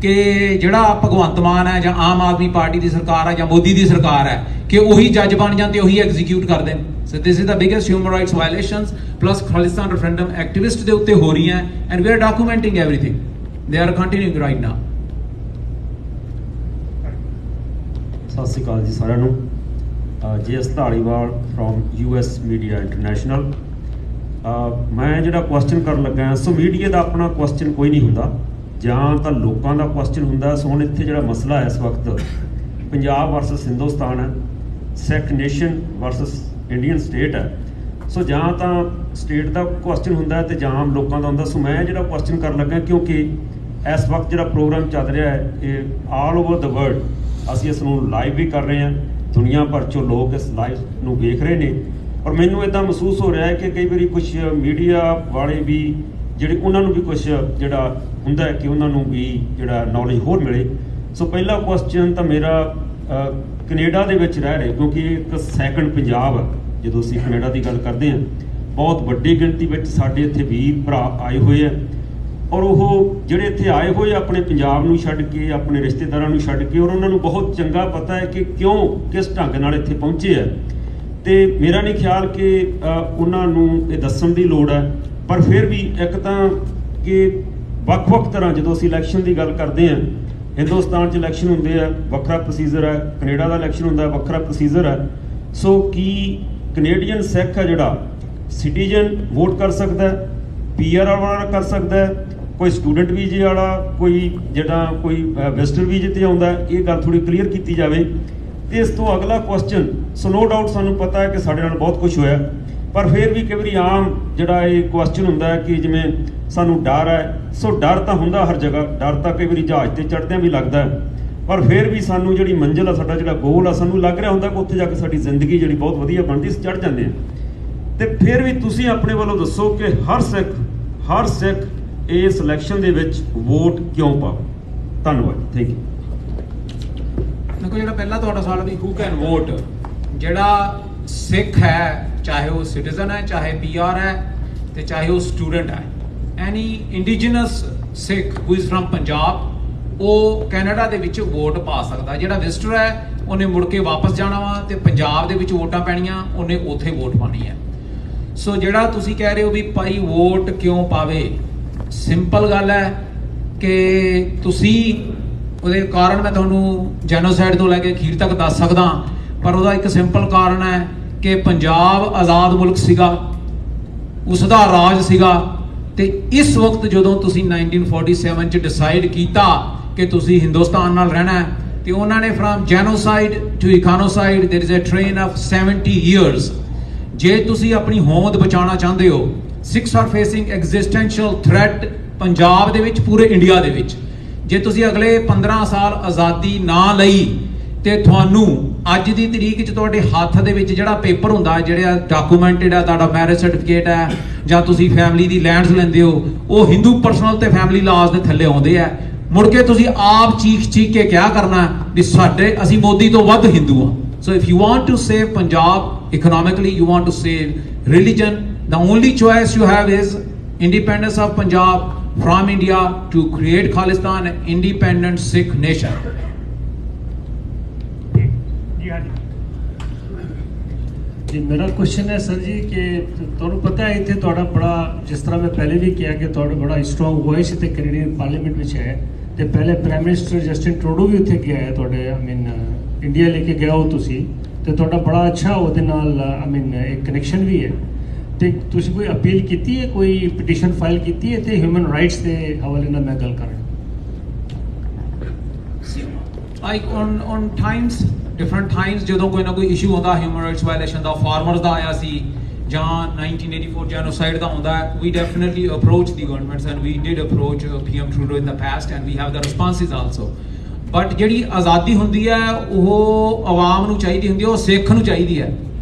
ਕਿ ਜਿਹੜਾ ਭਗਵੰਤ ਮਾਨ ਹੈ ਜਾਂ ਆਮ ਆਦਮੀ ਪਾਰਟੀ ਦੀ ਸਰਕਾਰ ਹੈ ਜਾਂ ਮੋਦੀ ਦੀ ਸਰਕਾਰ ਹੈ ਕਿ ਉਹੀ ਜੱਜ ਬਣ ਜਾਣ ਤੇ ਉਹੀ ਐਗਜ਼ੀਕਿਊਟ ਕਰ ਦੇਣ। So this is the biggest human rights violations plus Khalistan referendum activist ਦੇ ਉੱਤੇ ਹੋ ਰਹੀਆਂ and we are documenting everything, they are continuing right now. ਸਤਿ ਸ਼੍ਰੀ ਅਕਾਲ ਜੀ ਸਾਰਿਆਂ ਨੂੰ। JS Dhaliwal from US media international. ਮੈਂ ਜਿਹੜਾ ਕੁਐਸਚਨ ਕਰਨ ਲੱਗਾ, ਸੋ ਮੀਡੀਆ ਦਾ ਆਪਣਾ ਕੁਐਸਚਨ ਕੋਈ ਨਹੀਂ ਹੁੰਦਾ, ਜਾਂ ਤਾਂ ਲੋਕਾਂ ਦਾ ਕੁਐਸਚਨ ਹੁੰਦਾ। ਸੋ ਹੁਣ ਇੱਥੇ ਜਿਹੜਾ ਮਸਲਾ ਹੈ ਇਸ ਵਕਤ ਪੰਜਾਬ ਵਰਸਸ ਹਿੰਦੁਸਤਾਨ ਹੈ, ਸਿੱਖ ਨੇਸ਼ਨ ਵਰਸਸ ਇੰਡੀਅਨ ਸਟੇਟ ਹੈ। ਸੋ ਜਾਂ ਤਾਂ ਸਟੇਟ ਦਾ ਕੁਐਸਚਨ ਹੁੰਦਾ ਤੇ ਜਾਂ ਆਮ ਲੋਕਾਂ ਦਾ ਹੁੰਦਾ। ਸੋ ਮੈਂ ਜਿਹੜਾ ਕੁਐਸਚਨ ਕਰਨ ਲੱਗਾ, ਕਿਉਂਕਿ ਇਸ ਵਕਤ ਜਿਹੜਾ ਪ੍ਰੋਗਰਾਮ ਚੱਲ ਰਿਹਾ ਹੈ ਇਹ ਆਲ ਓਵਰ ਦ ਵਰਲਡ, ਅਸੀਂ ਇਸ ਨੂੰ ਲਾਈਵ ਵੀ ਕਰ ਰਹੇ ਹਾਂ, ਦੁਨੀਆ ਭਰ 'ਚੋਂ ਲੋਕ ਇਸ ਲਾਈਵ ਨੂੰ ਵੇਖ ਰਹੇ ਨੇ। ਔਰ ਮੈਨੂੰ ਇੱਦਾਂ ਮਹਿਸੂਸ ਹੋ ਰਿਹਾ ਹੈ ਕਿ ਕਈ ਵਾਰੀ ਕੁਝ ਮੀਡੀਆ ਵਾਲੇ ਵੀ ਜਿਹੜੇ ਉਹਨਾਂ ਨੂੰ ਵੀ ਕੁਝ ਜਿਹੜਾ ਹੁੰਦਾ ਹੈ ਕਿ ਉਹਨਾਂ ਨੂੰ ਵੀ ਜਿਹੜਾ ਨੌਲੇਜ ਹੋਰ ਮਿਲੇ। ਸੋ ਪਹਿਲਾ ਕੁਐਸਚਨ ਤਾਂ ਮੇਰਾ ਕੈਨੇਡਾ ਦੇ ਵਿੱਚ ਰਹਿ ਰਹੇ, ਕਿਉਂਕਿ ਇੱਕ ਸੈਕੰਡ ਪੰਜਾਬ ਹੈ ਜਦੋਂ ਅਸੀਂ ਕੈਨੇਡਾ ਦੀ ਗੱਲ ਕਰਦੇ ਹਾਂ। ਬਹੁਤ ਵੱਡੀ ਗਿਣਤੀ ਵਿੱਚ ਸਾਡੇ ਇੱਥੇ ਵੀਰ ਭਰਾ ਆਏ ਹੋਏ ਆ ਔਰ ਉਹ ਜਿਹੜੇ ਇੱਥੇ ਆਏ ਹੋਏ ਆਪਣੇ ਪੰਜਾਬ ਨੂੰ ਛੱਡ ਕੇ, ਆਪਣੇ ਰਿਸ਼ਤੇਦਾਰਾਂ ਨੂੰ ਛੱਡ ਕੇ, ਔਰ ਉਹਨਾਂ ਨੂੰ ਬਹੁਤ ਚੰਗਾ ਪਤਾ ਹੈ ਕਿ ਕਿਉਂ, ਕਿਸ ਢੰਗ ਨਾਲ ਇੱਥੇ ਪਹੁੰਚੇ ਹੈ। ਤੇ ਮੇਰਾ ਨਹੀਂ ਖਿਆਲ ਕਿ ਉਹਨਾਂ ਨੂੰ ਇਹ ਦੱਸਣ ਦੀ ਲੋੜ ਹੈ, ਪਰ ਫਿਰ ਵੀ ਇੱਕ ਤਾਂ ਕਿ ਵੱਖ-ਵੱਖ ਤਰ੍ਹਾਂ ਜਦੋਂ ਅਸੀਂ ਇਲੈਕਸ਼ਨ ਦੀ ਗੱਲ ਕਰਦੇ ਹਾਂ, ਹਿੰਦੁਸਤਾਨ 'ਚ ਇਲੈਕਸ਼ਨ ਹੁੰਦੇ ਆ, ਵੱਖਰਾ ਪ੍ਰੋਸੀਜਰ ਹੈ, ਕੈਨੇਡਾ ਦਾ ਇਲੈਕਸ਼ਨ ਹੁੰਦਾ, ਵੱਖਰਾ ਪ੍ਰੋਸੀਜਰ ਹੈ। ਸੋ ਕੀ ਕੈਨੇਡੀਅਨ ਸਿੱਖ ਹੈ ਜਿਹੜਾ ਸਿਟੀਜ਼ਨ ਵੋਟ ਕਰ ਸਕਦਾ, PR ਵਾਲਾ ਕਰ ਸਕਦਾ, ਕੋਈ ਸਟੂਡੈਂਟ ਵੀਜ਼ੇ ਵਾਲਾ, ਕੋਈ ਜਿਹੜਾ ਕੋਈ ਵਿਜ਼ਟਰ ਵੀਜ਼ੇ ਤੇ ਆਉਂਦਾ, ਇਹ ਗੱਲ ਥੋੜੀ ਕਲੀਅਰ ਕੀਤੀ ਜਾਵੇ। ਤੇ ਇਸ ਤੋਂ ਅਗਲਾ ਕੁਐਸਚਨ, ਸੋ ਨੋ ਡਾਊਟ ਸਾਨੂੰ ਪਤਾ ਹੈ ਕਿ ਸਾਡੇ ਨਾਲ ਬਹੁਤ ਕੁਝ ਹੋਇਆ, ਪਰ ਫਿਰ ਵੀ ਕਈ ਵਾਰੀ ਆਮ ਜਿਹੜਾ ਇਹ ਕੁਐਸਚਨ ਹੁੰਦਾ ਹੈ ਕਿ ਜਿਵੇਂ ਸਾਨੂੰ ਡਰ ਹੈ। ਸੋ ਡਰ ਤਾਂ ਹੁੰਦਾ ਹਰ ਜਗ੍ਹਾ, ਡਰ ਤਾਂ ਕਈ ਵਾਰੀ ਜਹਾਜ਼ ਤੇ ਚੜ੍ਹਦਿਆਂ ਵੀ ਲੱਗਦਾ ਹੈ, ਪਰ ਫਿਰ ਵੀ ਸਾਨੂੰ ਜਿਹੜੀ ਮੰਜ਼ਿਲ ਆ, ਸਾਡਾ ਜਿਹੜਾ ਗੋਲ ਆ, ਸਾਨੂੰ ਲੱਗ ਰਿਹਾ ਹੁੰਦਾ ਕਿ ਉੱਥੇ ਜਾ ਕੇ ਸਾਡੀ ਜ਼ਿੰਦਗੀ ਜਿਹੜੀ ਬਹੁਤ ਵਧੀਆ ਬਣਦੀ, ਅਸੀਂ ਚੜ੍ਹ ਜਾਂਦੇ ਹਾਂ। ਤੇ ਫਿਰ ਵੀ ਤੁਸੀਂ ਆਪਣੇ ਵੱਲੋਂ ਦੱਸੋ ਕਿ ਹਰ ਸਿੱਖ ਇਸ ਇਲੈਕਸ਼ਨ ਦੇ ਵਿੱਚ ਵੋਟ ਕਿਉਂ ਪਾਵੇ। ਧੰਨਵਾਦ, ਥੈਂਕ ਯੂ। ਦੇਖੋ, ਜਿਹੜਾ ਪਹਿਲਾ ਤੁਹਾਡਾ ਸਵਾਲ ਵੀ ਹੂ ਕੈਨ ਵੋਟ, ਜਿਹੜਾ ਸਿੱਖ ਹੈ, ਚਾਹੇ ਉਹ ਸਿਟੀਜ਼ਨ ਹੈ, ਚਾਹੇ PR ਹੈ, ਤੇ ਚਾਹੇ ਉਹ ਸਟੂਡੈਂਟ ਹੈ, any indigenous Sikh who is from Punjab, ਉਹ ਕੈਨੇਡਾ ਦੇ ਵਿੱਚ ਵੋਟ ਪਾ ਸਕਦਾ। ਜਿਹੜਾ ਵਿਜ਼ਟਰ ਹੈ ਉਹਨੇ ਮੁੜ ਕੇ ਵਾਪਸ ਜਾਣਾ ਵਾ, ਤੇ ਪੰਜਾਬ ਦੇ ਵਿੱਚ ਵੋਟਾਂ ਪੈਣੀਆਂ, ਉਹਨੇ ਉੱਥੇ ਵੋਟ ਪਾਣੀ ਹੈ। ਸੋ ਜਿਹੜਾ ਤੁਸੀਂ ਕਹਿ ਰਹੇ ਹੋ ਵੀ ਭਾਈ ਵੋਟ ਕਿਉਂ ਪਾਵੇ, ਸਿੰਪਲ ਗੱਲ ਹੈ ਕਿ ਤੁਸੀਂ ਉਹਦੇ ਕਾਰਨ ਮੈਂ ਤੁਹਾਨੂੰ ਜੈਨੋਸਾਈਡ ਤੋਂ ਲੈ ਕੇ ਅਖੀਰ ਤੱਕ ਦੱਸ ਸਕਦਾ, ਪਰ ਉਹਦਾ ਇੱਕ ਸਿੰਪਲ ਕਾਰਨ ਹੈ ਕਿ ਪੰਜਾਬ ਆਜ਼ਾਦ ਮੁਲਕ ਸੀਗਾ, ਉਸ ਦਾ ਰਾਜ ਸੀਗਾ, ਤੇ ਇਸ ਵਕਤ ਜਦੋਂ ਤੁਸੀਂ 1947 ਚ ਡਿਸਾਈਡ ਕੀਤਾ ਕਿ ਤੁਸੀਂ ਹਿੰਦੁਸਤਾਨ ਨਾਲ ਰਹਿਣਾ, ਤੇ ਉਹਨਾਂ ਨੇ from genocide to econocide there is a train of 70 years। ਜੇ ਤੁਸੀਂ ਆਪਣੀ ਹੋਂਦ ਬਚਾਉਣਾ ਚਾਹੁੰਦੇ ਹੋ, Sikhs are facing existential threat Punjab ਦੇ ਵਿੱਚ, ਪੂਰੇ ਇੰਡੀਆ ਦੇ ਵਿੱਚ। ਜੇ ਤੁਸੀਂ ਅਗਲੇ 15 ਸਾਲ ਆਜ਼ਾਦੀ ਨਾ ਲਈ, ਤੇ ਤੁਹਾਨੂੰ ਅੱਜ ਦੀ ਤਰੀਕ 'ਚ ਤੁਹਾਡੇ ਹੱਥ ਦੇ ਵਿੱਚ ਜਿਹੜਾ ਪੇਪਰ ਹੁੰਦਾ, ਜਿਹੜਾ ਡਾਕੂਮੈਂਟਡ ਹੈ, ਤੁਹਾਡਾ ਮੈਰਿਜ ਸਰਟੀਫਿਕੇਟ ਹੈ, ਜਾਂ ਤੁਸੀਂ ਫੈਮਿਲੀ ਦੀ ਲੈਂਡਸ ਲੈਂਦੇ ਹੋ, ਉਹ ਹਿੰਦੂ ਪਰਸਨਲ ਤੇ ਫੈਮਿਲੀ ਲਾਜ਼ ਦੇ ਥੱਲੇ ਆਉਂਦੇ ਆ। ਮੁੜ ਕੇ ਤੁਸੀਂ ਆਪ ਚੀਖ ਕੇ ਕਿਆ ਕਰਨਾ ਵੀ ਅਸੀਂ ਮੋਦੀ ਤੋਂ ਵੱਧ ਹਿੰਦੂ ਆ। So if you want to save Punjab economically, you want to save religion, the only choice you have is independence of Punjab from India to create Khalistan, an independent Sikh nation. जी, मेरा क्वेश्चन है सर जी कि ਤੁਹਾਨੂੰ ਪਤਾ ਹੈ ਇੱਥੇ ਤੁਹਾਡਾ ਬੜਾ, ਜਿਸ ਤਰ੍ਹਾਂ ਮੈਂ ਪਹਿਲੇ ਵੀ ਕਿਹਾ ਕਿ ਤੁਹਾਡਾ ਬੜਾ ਸਟਰੋਂਗ ਵੌਇਸ ਇੱਥੇ ਕੈਨੇਡੀਅਨ ਪਾਰਲੀਮੈਂਟ ਵਿੱਚ ਹੈ, ਤੇ ਪਹਿਲੇ ਪ੍ਰਾਈਮ ਮਿਨਿਸਟਰ ਜਸਟਿਨ ਟਰੂਡੋ ਵੀ ਉੱਥੇ ਗਿਆ ਹੈ ਤੁਹਾਡੇ, ਇੰਡੀਆ ਲੈ ਕੇ ਗਿਆ ਹੋ ਤੁਸੀਂ, ਤੇ ਤੁਹਾਡਾ ਬੜਾ ਅੱਛਾ ਉਹਦੇ ਨਾਲ ਇੱਕ ਕਨੈਕਸ਼ਨ ਵੀ ਹੈ। ਤੇ ਤੁਸੀਂ ਕੋਈ ਅਪੀਲ ਕੀਤੀ ਹੈ, ਕੋਈ ਪਟੀਸ਼ਨ ਫਾਈਲ ਕੀਤੀ ਹੈ ਤੇ ਹਿਊਮਨ ਰਾਈਟਸ ਦੇ ਹਵਾਲੇ ਨਾਲ ਮੈਂ ਗੱਲ ਕਰ ਰਿਹਾ। Like on times, different times, ਜਦੋਂ ਕੋਈ ਨਾ ਕੋਈ ਇਸ਼ੂ ਆਉਂਦਾ ਹਿਊਮਨ ਰਾਈਟਸ ਵਾਇਲੇਸ਼ਨ ਦਾ, ਫਾਰਮਰਸ ਦਾ ਆਇਆ ਸੀ, ਜਾਂ 1984 ਜੈਨੋਸਾਈਡ ਦਾ ਹੁੰਦਾ, we definitely approach the governments and we did approach PM Trudeau in the past and we have the responses also. But ਜਿਹੜੀ ਆਜ਼ਾਦੀ ਹੁੰਦੀ ਹੈ ਉਹ ਆਵਾਮ ਨੂੰ ਚਾਹੀਦੀ ਹੁੰਦੀ ਹੈ, ਉਹ ਸਿੱਖ ਨੂੰ ਚਾਹੀਦੀ ਹੈ,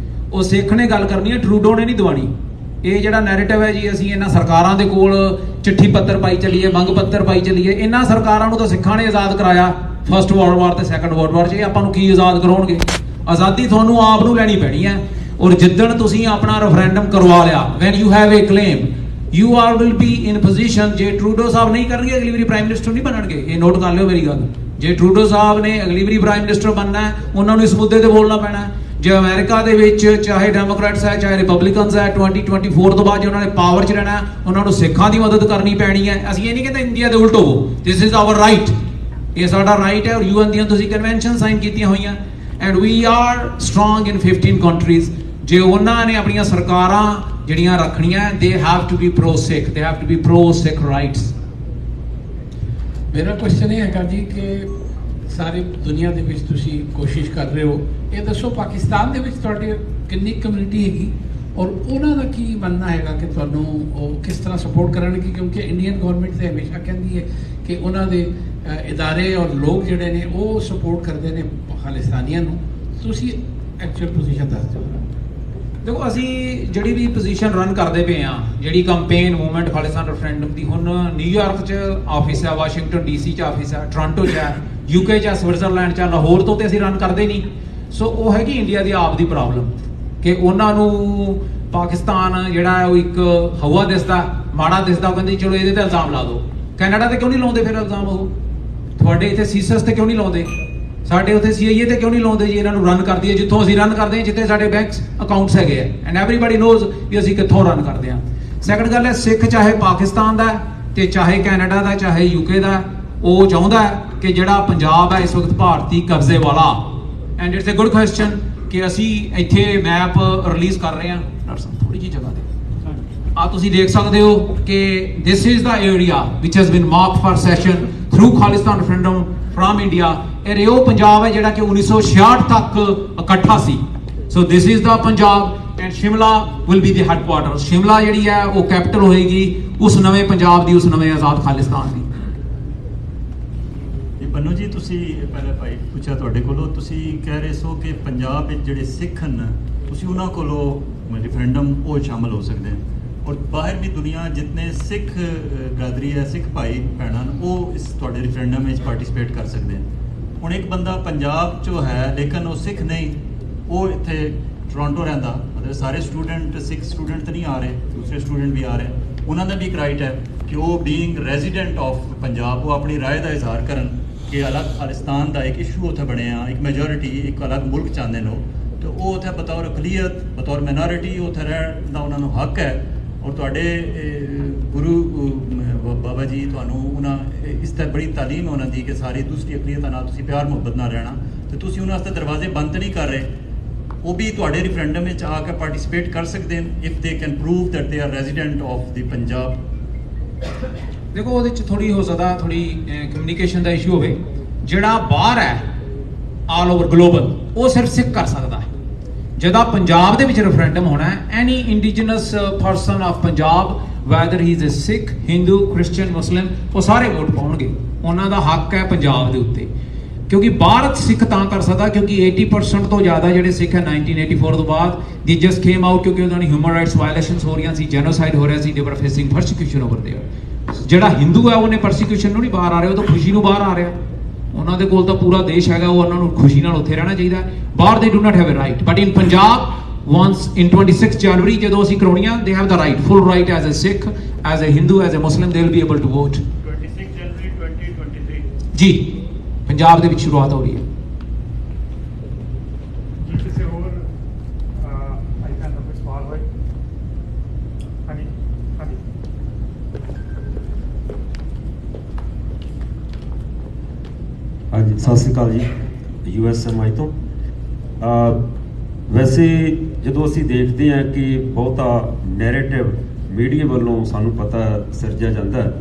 ਉਹ ਸਿੱਖ ਨੇ ਗੱਲ ਕਰਨੀ ਹੈ, ਟਰੂਡੋ ਨੇ ਨਹੀਂ ਦਵਾਣੀ। ਇਹ ਜਿਹੜਾ ਨੈਰੇਟਿਵ ਹੈ ਜੀ, ਅਸੀਂ ਇਹਨਾਂ ਸਰਕਾਰਾਂ ਦੇ ਕੋਲ ਚਿੱਠੀ ਪੱਤਰ ਪਾਈ ਚੱਲੀਏ, ਮੰਗ ਪੱਤਰ ਪਾਈ ਚੱਲੀਏ, ਇਹਨਾਂ ਸਰਕਾਰਾਂ ਨੂੰ ਤਾਂ ਸਿੱਖਾਂ ਨੇ ਆਜ਼ਾਦ ਕਰਾਇਆ ਫਸਟ ਵਰਲਡ ਵਾਰ ਤੇ ਸੈਕੰਡ ਵਰਲਡ ਵਾਰ 'ਚ, ਇਹ ਆਪਾਂ ਨੂੰ ਕੀ ਆਜ਼ਾਦ ਕਰਾਉਣਗੇ? ਆਜ਼ਾਦੀ ਤੁਹਾਨੂੰ ਆਪ ਨੂੰ ਲੈਣੀ ਪੈਣੀ ਹੈ। ਔਰ ਜਿੱਦਣ ਤੁਸੀਂ ਆਪਣਾ ਰੈਫਰੈਂਡਮ ਕਰਵਾ ਲਿਆ, when you have A claim, you are will be in position, ਜੇ ਟਰੂਡੋ ਸਾਹਿਬ ਨਹੀਂ ਕਰਨਗੇ ਅਗਲੀ ਵਾਰੀ ਪ੍ਰਾਈਮ ਮਿਨਿਸਟਰ ਨਹੀਂ ਬਣਨਗੇ, ਇਹ ਨੋਟ ਕਰ ਲਿਓ ਮੇਰੀ ਗੱਲ। ਜੇ ਟਰੂਡੋ ਸਾਹਿਬ ਨੇ ਅਗਲੀ ਵਾਰੀ ਪ੍ਰਾਈਮ ਮਿਨਿਸਟਰ ਬਣਨਾ ਹੈ, ਉਹਨਾਂ ਨੂੰ ਇਸ ਮੁੱਦੇ ਤੇ ਬੋਲਣਾ ਪੈਣਾ। ਜੇ ਅਮਰੀਕਾ ਦੇ ਵਿੱਚ ਚਾਹੇ ਡੈਮੋਕ੍ਰੈਟਸ ਹੈ ਚਾਹੇ ਰਿਪਬਲਿਕਨਸ ਹੈ, 2024 ਤੋਂ ਬਾਅਦ ਜੇ ਉਹਨਾਂ ਨੇ ਪਾਵਰ 'ਚ ਰਹਿਣਾ, ਉਹਨਾਂ ਨੂੰ ਸਿੱਖਾਂ ਦੀ ਮਦਦ ਕਰਨੀ ਪੈਣੀ ਹੈ। ਅਸੀਂ ਇਹ ਨਹੀਂ ਕਹਿੰਦੇ ਇੰਡੀਆ ਦੇ ਉਲਟ ਹੋਵੋ, ਦਿਸ ਇਜ਼ ਆਵਰ ਰਾਈਟ, ਇਹ ਸਾਡਾ ਰਾਈਟ ਹੈ। ਔਰ UN ਦੀਆਂ ਤੁਸੀਂ ਕਨਵੈਨਸ਼ਨ ਸਾਈਨ ਕੀਤੀਆਂ ਹੋਈਆਂ, and we are strong in 15 countries. ਜੇ ਉਹਨਾਂ ਨੇ ਆਪਣੀਆਂ ਸਰਕਾਰਾਂ ਜਿਹੜੀਆਂ ਰੱਖਣੀਆਂ, they have to be pro Sikh, they have to be pro Sikh rights. ਮੇਰਾ ਕੁਐਸਚਨ ਇਹ ਹੈਗਾ ਜੀ ਕਿ ਸਾਰੀ ਦੁਨੀਆ ਦੇ ਵਿੱਚ ਤੁਸੀਂ ਕੋਸ਼ਿਸ਼ ਕਰ ਰਹੇ ਹੋ, ਇਹ ਦੱਸੋ ਪਾਕਿਸਤਾਨ ਦੇ ਵਿੱਚ ਤੁਹਾਡੀ ਕਿੰਨੀ ਕਮਿਊਨਿਟੀ ਹੈਗੀ, ਔਰ ਉਹਨਾਂ ਦਾ ਕੀ ਮੰਨਣਾ ਹੈਗਾ ਕਿ ਤੁਹਾਨੂੰ ਉਹ ਕਿਸ ਤਰ੍ਹਾਂ ਸਪੋਰਟ ਕਰਨਗੇ? ਕਿਉਂਕਿ ਇੰਡੀਅਨ ਗਵਰਨਮੈਂਟ ਤੇ ਹਮੇਸ਼ਾ ਕਹਿੰਦੀ ਹੈ ਕਿ ਉਹਨਾਂ ਦੇ ਇਦਾਰੇ ਔਰ ਲੋਕ ਜਿਹੜੇ ਨੇ ਉਹ ਸਪੋਰਟ ਕਰਦੇ ਨੇ ਖਾਲਿਸਤਾਨੀਆਂ ਨੂੰ। ਤੁਸੀਂ ਐਕਚੁਅਲ ਪੋਜੀਸ਼ਨ ਦੱਸ ਦਿਓ। ਦੇਖੋ, ਅਸੀਂ ਜਿਹੜੀ ਵੀ ਪੋਜੀਸ਼ਨ ਰਨ ਕਰਦੇ ਪਏ ਆ, ਜਿਹੜੀ ਕੰਪੇਨ ਮੂਵਮੈਂਟ ਖਾਲਿਸਤਾਨ ਰੈਫਰੈਂਡਮ ਦੀ, ਹੁਣ ਨਿਊਯਾਰਕ 'ਚ ਆਫਿਸ ਹੈ, ਵਾਸ਼ਿੰਗਟਨ DC 'ਚ ਆਫਿਸ ਹੈ, ਟੋਰਾਂਟੋ 'ਚ ਹੈ, UK 'ਚ ਹੈ, ਸਵਿਟਜ਼ਰਲੈਂਡ 'ਚ ਹੈ, ਲਾਹੌਰ ਤੋਂ ਤੇ ਅਸੀਂ ਰਨ ਕਰਦੇ ਨਹੀਂ। ਸੋ ਉਹ ਹੈਗੀ ਇੰਡੀਆ ਦੀ ਆਪ ਦੀ ਪ੍ਰੋਬਲਮ ਕਿ ਉਹਨਾਂ ਨੂੰ ਪਾਕਿਸਤਾਨ ਜਿਹੜਾ ਹੈ ਉਹ ਇੱਕ ਹਵਾ ਦਿਸਦਾ, ਮਾੜਾ ਦਿਸਦਾ, ਉਹ ਕਹਿੰਦੇ ਚਲੋ ਇਹਦੇ ਤੇ ਇਲਜ਼ਾਮ ਲਾ ਦਿਓ। ਕੈਨੇਡਾ ਤੇ ਕਿਉਂ ਨਹੀਂ ਲਾਉਂਦੇ ਫਿਰ ਇਲਜ਼ਾਮ ਉਹ? ਤੁਹਾਡੇ ਇੱਥੇ ਸੀਸਸ ਤੇ ਕਿਉਂ ਨਹੀਂ ਲਾਉਂਦੇ? ਸਾਡੇ ਉੱਥੇ CIA ਤੇ ਕਿਉਂ ਨਹੀਂ ਲਾਉਂਦੇ ਜੀ? ਇਹਨਾਂ ਨੂੰ ਰਨ ਕਰਦੀ ਹੈ ਜਿੱਥੋਂ ਅਸੀਂ ਰਨ ਕਰਦੇ ਹਾਂ, ਜਿੱਥੇ ਸਾਡੇ ਬੈਂਕਸ ਅਕਾਊਂਟਸ ਹੈਗੇ ਆ, ਐਂਡ ਐਵਰੀਬਾਡੀ ਨੋਜ਼ ਵੀ ਅਸੀਂ ਕਿੱਥੋਂ ਰਨ ਕਰਦੇ ਹਾਂ। ਸੈਕੰਡ ਗੱਲ ਹੈ, ਸਿੱਖ ਚਾਹੇ ਪਾਕਿਸਤਾਨ ਦਾ ਤੇ ਚਾਹੇ ਕੈਨੇਡਾ ਦਾ ਚਾਹੇ UK ਦਾ, ਉਹ ਚਾਹੁੰਦਾ ਹੈ ਕਿ ਜਿਹੜਾ ਪੰਜਾਬ ਹੈ ਇਸ ਵਕਤ ਭਾਰਤੀ ਕਬਜ਼ੇ ਵਾਲਾ। And it's a good question ਕਿ ਅਸੀਂ ਇੱਥੇ ਮੈਪ ਰਿਲੀਜ਼ ਕਰ ਰਹੇ ਹਾਂ। ਡਾਕਟਰ ਸਾਹਿਬ ਥੋੜੀ ਜਿਹੀ ਜਗ੍ਹਾ ਦੇ ਆ ਤੁਸੀਂ ਦੇਖ ਸਕਦੇ ਹੋ ਕਿ this is the area which has been marked for secession through Khalistan referendum from India. ਇਹ ਉਹ ਪੰਜਾਬ ਹੈ ਜਿਹੜਾ ਕਿ 1966 ਤੱਕ ਇਕੱਠਾ ਸੀ। So this is the Punjab and Shimla will be the headquarter. Shimla ਜਿਹੜੀ ਹੈ ਉਹ ਕੈਪੀਟਲ ਹੋਏਗੀ ਉਸ ਨਵੇਂ ਪੰਜਾਬ ਦੀ, ਉਸ ਨਵੇਂ ਆਜ਼ਾਦ ਖਾਲਿਸਤਾਨ ਦੀ। ਪੰਨੂ ਜੀ, ਤੁਸੀਂ ਪਹਿਲਾਂ ਭਾਈ ਪੁੱਛਿਆ ਤੁਹਾਡੇ ਕੋਲੋਂ, ਤੁਸੀਂ ਕਹਿ ਰਹੇ ਸੋ ਕਿ ਪੰਜਾਬ ਵਿੱਚ ਜਿਹੜੇ ਸਿੱਖ ਹਨ ਤੁਸੀਂ ਉਹਨਾਂ ਕੋਲੋਂ ਰੈਫਰੈਂਡਮ ਉਹ ਸ਼ਾਮਲ ਹੋ ਸਕਦੇ ਹਨ, ਔਰ ਬਾਹਰ ਵੀ ਦੁਨੀਆ ਜਿਤਨੇ ਸਿੱਖ ਬਰਾਦਰੀ ਹੈ, ਸਿੱਖ ਭਾਈ ਭੈਣਾਂ ਉਹ ਇਸ ਤੁਹਾਡੇ ਰੈਫਰੈਂਡਮ ਵਿੱਚ ਪਾਰਟਿਸਿਪੇਟ ਕਰ ਸਕਦੇ ਹਨ। ਹੁਣ ਇੱਕ ਬੰਦਾ ਪੰਜਾਬ 'ਚੋਂ ਹੈ ਲੇਕਿਨ ਉਹ ਸਿੱਖ ਨਹੀਂ, ਉਹ ਇੱਥੇ ਟੋਰਾਂਟੋ ਰਹਿੰਦਾ, ਮਤਲਬ ਸਾਰੇ ਸਟੂਡੈਂਟ ਸਿੱਖ ਸਟੂਡੈਂਟ ਤਾਂ ਨਹੀਂ ਆ ਰਹੇ, ਦੂਸਰੇ ਸਟੂਡੈਂਟ ਵੀ ਆ ਰਹੇ, ਉਹਨਾਂ ਦਾ ਵੀ ਇੱਕ ਰਾਈਟ ਹੈ ਕਿ ਉਹ ਬੀਇੰਗ ਰੈਜ਼ੀਡੈਂਟ ਆਫ ਪੰਜਾਬ ਉਹ ਆਪਣੀ ਰਾਏ ਦਾ ਇਜ਼ਹਾਰ ਕਰਨ ਕਿ ਅਲੱਗ ਖਾਲਿਸਤਾਨ ਦਾ ਇੱਕ ਇਸ਼ੂ ਉੱਥੇ ਬਣਿਆ, ਇੱਕ ਮੈਜੋਰਿਟੀ ਇੱਕ ਅਲੱਗ ਮੁਲਕ ਚਾਹੁੰਦੇ ਨੇ ਤੇ ਉਹ ਉੱਥੇ ਬਤੌਰ ਅਕਲੀਅਤ ਬਤੌਰ ਮਾਈਨੋਰਿਟੀ ਉੱਥੇ ਰਹਿਣ ਦਾ ਉਹਨਾਂ ਨੂੰ ਹੱਕ ਹੈ। ਔਰ ਤੁਹਾਡੇ ਗੁਰੂ ਬਾਬਾ ਜੀ ਤੁਹਾਨੂੰ ਉਹਨਾਂ ਇਸ ਤਰ੍ਹਾਂ ਬੜੀ ਤਾਲੀਮ ਉਹਨਾਂ ਦੀ ਕਿ ਸਾਰੀ ਦੂਸਰੀ ਅਕਲੀਅਤਾਂ ਨਾਲ ਤੁਸੀਂ ਪਿਆਰ ਮੁਹੱਬਤ ਨਾਲ ਰਹਿਣਾ, ਤੇ ਤੁਸੀਂ ਉਹਨਾਂ ਵਾਸਤੇ ਦਰਵਾਜ਼ੇ ਬੰਦ ਨਹੀਂ ਕਰ ਰਹੇ। ਉਹ ਵੀ ਤੁਹਾਡੇ ਰੈਫਰੈਂਡਮ ਵਿੱਚ ਆ ਕੇ ਪਾਰਟਿਸਿਪੇਟ ਕਰ ਸਕਦੇ ਹਨ if they can prove that they are resident of ਦੀ ਪੰਜਾਬ। ਦੇਖੋ ਉਹਦੇ 'ਚ ਥੋੜੀ ਹੋ ਸਕਦਾ ਥੋੜੀ ਕਮਿਊਨੀਕੇਸ਼ਨ ਦਾ ਇਸ਼ੂ ਹੋਵੇ। ਜਿਹੜਾ ਬਾਹਰ ਹੈ ਆਲ ਓਵਰ ਗਲੋਬਲ ਉਹ ਸਿਰਫ ਸਿੱਖ ਕਰ ਸਕਦਾ ਹੈ। ਜਦੋਂ ਪੰਜਾਬ ਦੇ ਵਿੱਚ ਰੈਫਰੈਂਡਮ ਹੋਣਾ ਹੈ, any indigenous person of Punjab whether he is a Sikh, Hindu, Christian, Muslim, ਉਹ ਸਾਰੇ ਵੋਟ ਪਾਉਣਗੇ। ਉਹਨਾਂ ਦਾ ਹੱਕ ਹੈ ਪੰਜਾਬ ਦੇ ਉੱਤੇ, ਕਿਉਂਕਿ ਭਾਰਤ ਸਿੱਖ ਤਾਂ ਕਰ ਸਕਦਾ ਕਿਉਂਕਿ 80% ਤੋਂ ਜ਼ਿਆਦਾ ਜਿਹੜੇ ਸਿੱਖ ਹੈ 1984 ਤੋਂ ਬਾਅਦ ਦੀ ਜਸਟ ਕੇਮ ਆਊਟ ਕਿਉਂਕਿ ਉਹਨਾਂ ਦੀ ਹਿਊਮਨ ਰਾਈਟਸ ਵਾਇਲੇਸ਼ਨਸ ਹੋ ਰਹੀਆਂ ਸੀ, ਜੈਨੋਸਾਈਡ ਹੋ ਰਿਹਾ ਸੀ, ਦੇ ਵਰ ਫੇਸਿੰਗ ਪਰਸੀਕਿਊਸ਼ਨ ਓਵਰ ਦੇਅਰ। ਜਿਹੜਾ ਹਿੰਦੂ ਹੈ ਉਹਨੇ ਪਰਸੀਕਿਊਸ਼ਨ ਨੂੰ ਨਹੀਂ ਬਾਹਰ ਆ ਰਿਹਾ, ਉਹ ਤਾਂ ਖੁਸ਼ੀ ਨੂੰ ਬਾਹਰ ਆ ਰਿਹਾ। ਉਹਨਾਂ ਦੇ ਕੋਲ ਤਾਂ ਪੂਰਾ ਦੇਸ਼ ਹੈਗਾ, ਉਹ ਉਹਨਾਂ ਨੂੰ ਖੁਸ਼ੀ ਨਾਲ ਉੱਥੇ ਰਹਿਣਾ ਚਾਹੀਦਾ। ਬਾਹਰ they do not have a right, but in Punjab once in 26 January ਜਦੋਂ ਅਸੀਂ ਕਰਾਉਣੀਆਂ they have the right, full right as a Sikh, as a Hindu, as a Muslim they will be able to vote। 26 January 2023 ਜੀ ਪੰਜਾਬ ਦੇ ਵਿੱਚ ਸ਼ੁਰੂਆਤ ਹੋ ਰਹੀ ਹੈ। ਜੀ ਕਿਸੇ ਹੋਰ ਆਈ ਕੈਨ ਨੰਬਰ ਸਵਾਲ ਹੋਏ? ਹਾਂਜੀ ਹਾਂਜੀ ਹਾਂਜੀ, ਸਤਿ ਸ਼੍ਰੀ ਅਕਾਲ ਜੀ। USMI ਤੋਂ ਵੈਸੇ ਜਦੋਂ ਅਸੀਂ ਦੇਖਦੇ ਹਾਂ ਕਿ ਬਹੁਤਾ ਨੈਰੇਟਿਵ ਮੀਡੀਆ ਵੱਲੋਂ ਸਾਨੂੰ ਪਤਾ ਸਿਰਜਿਆ ਜਾਂਦਾ ਹੈ,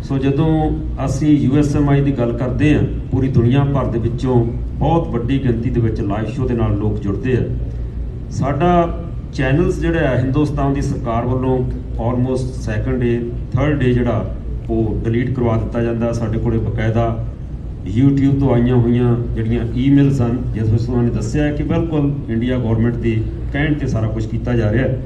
ਸੋ ਜਦੋਂ ਅਸੀਂ USMI ਦੀ ਗੱਲ ਕਰਦੇ ਹਾਂ ਪੂਰੀ ਦੁਨੀਆ ਭਰ ਦੇ ਵਿੱਚੋਂ ਬਹੁਤ ਵੱਡੀ ਗਿਣਤੀ ਦੇ ਵਿੱਚ ਲਾਈਵ ਸ਼ੋਅ ਦੇ ਨਾਲ ਲੋਕ ਜੁੜਦੇ ਆ। ਸਾਡਾ ਚੈਨਲਸ ਜਿਹੜਾ ਹੈ ਹਿੰਦੁਸਤਾਨ ਦੀ ਸਰਕਾਰ ਵੱਲੋਂ ਆਲਮੋਸਟ ਸੈਕੰਡ ਡੇ ਥਰਡ ਡੇ ਜਿਹੜਾ ਉਹ ਡਿਲੀਟ ਕਰਵਾ ਦਿੱਤਾ ਜਾਂਦਾ। ਸਾਡੇ ਕੋਲੇ ਬਕਾਇਦਾ YouTube ਤੋਂ ਆਈਆਂ ਹੋਈਆਂ ਜਿਹੜੀਆਂ ਈਮੇਲਸ ਹਨ ਜਿਸ ਵਿੱਚ ਉਹਨਾਂ ਨੇ ਦੱਸਿਆ ਹੈ ਕਿ ਬਿਲਕੁਲ ਇੰਡੀਆ ਗੌਰਮੈਂਟ ਦੇ ਕਹਿਣ 'ਤੇ ਸਾਰਾ ਕੁਝ ਕੀਤਾ ਜਾ ਰਿਹਾ ਹੈ।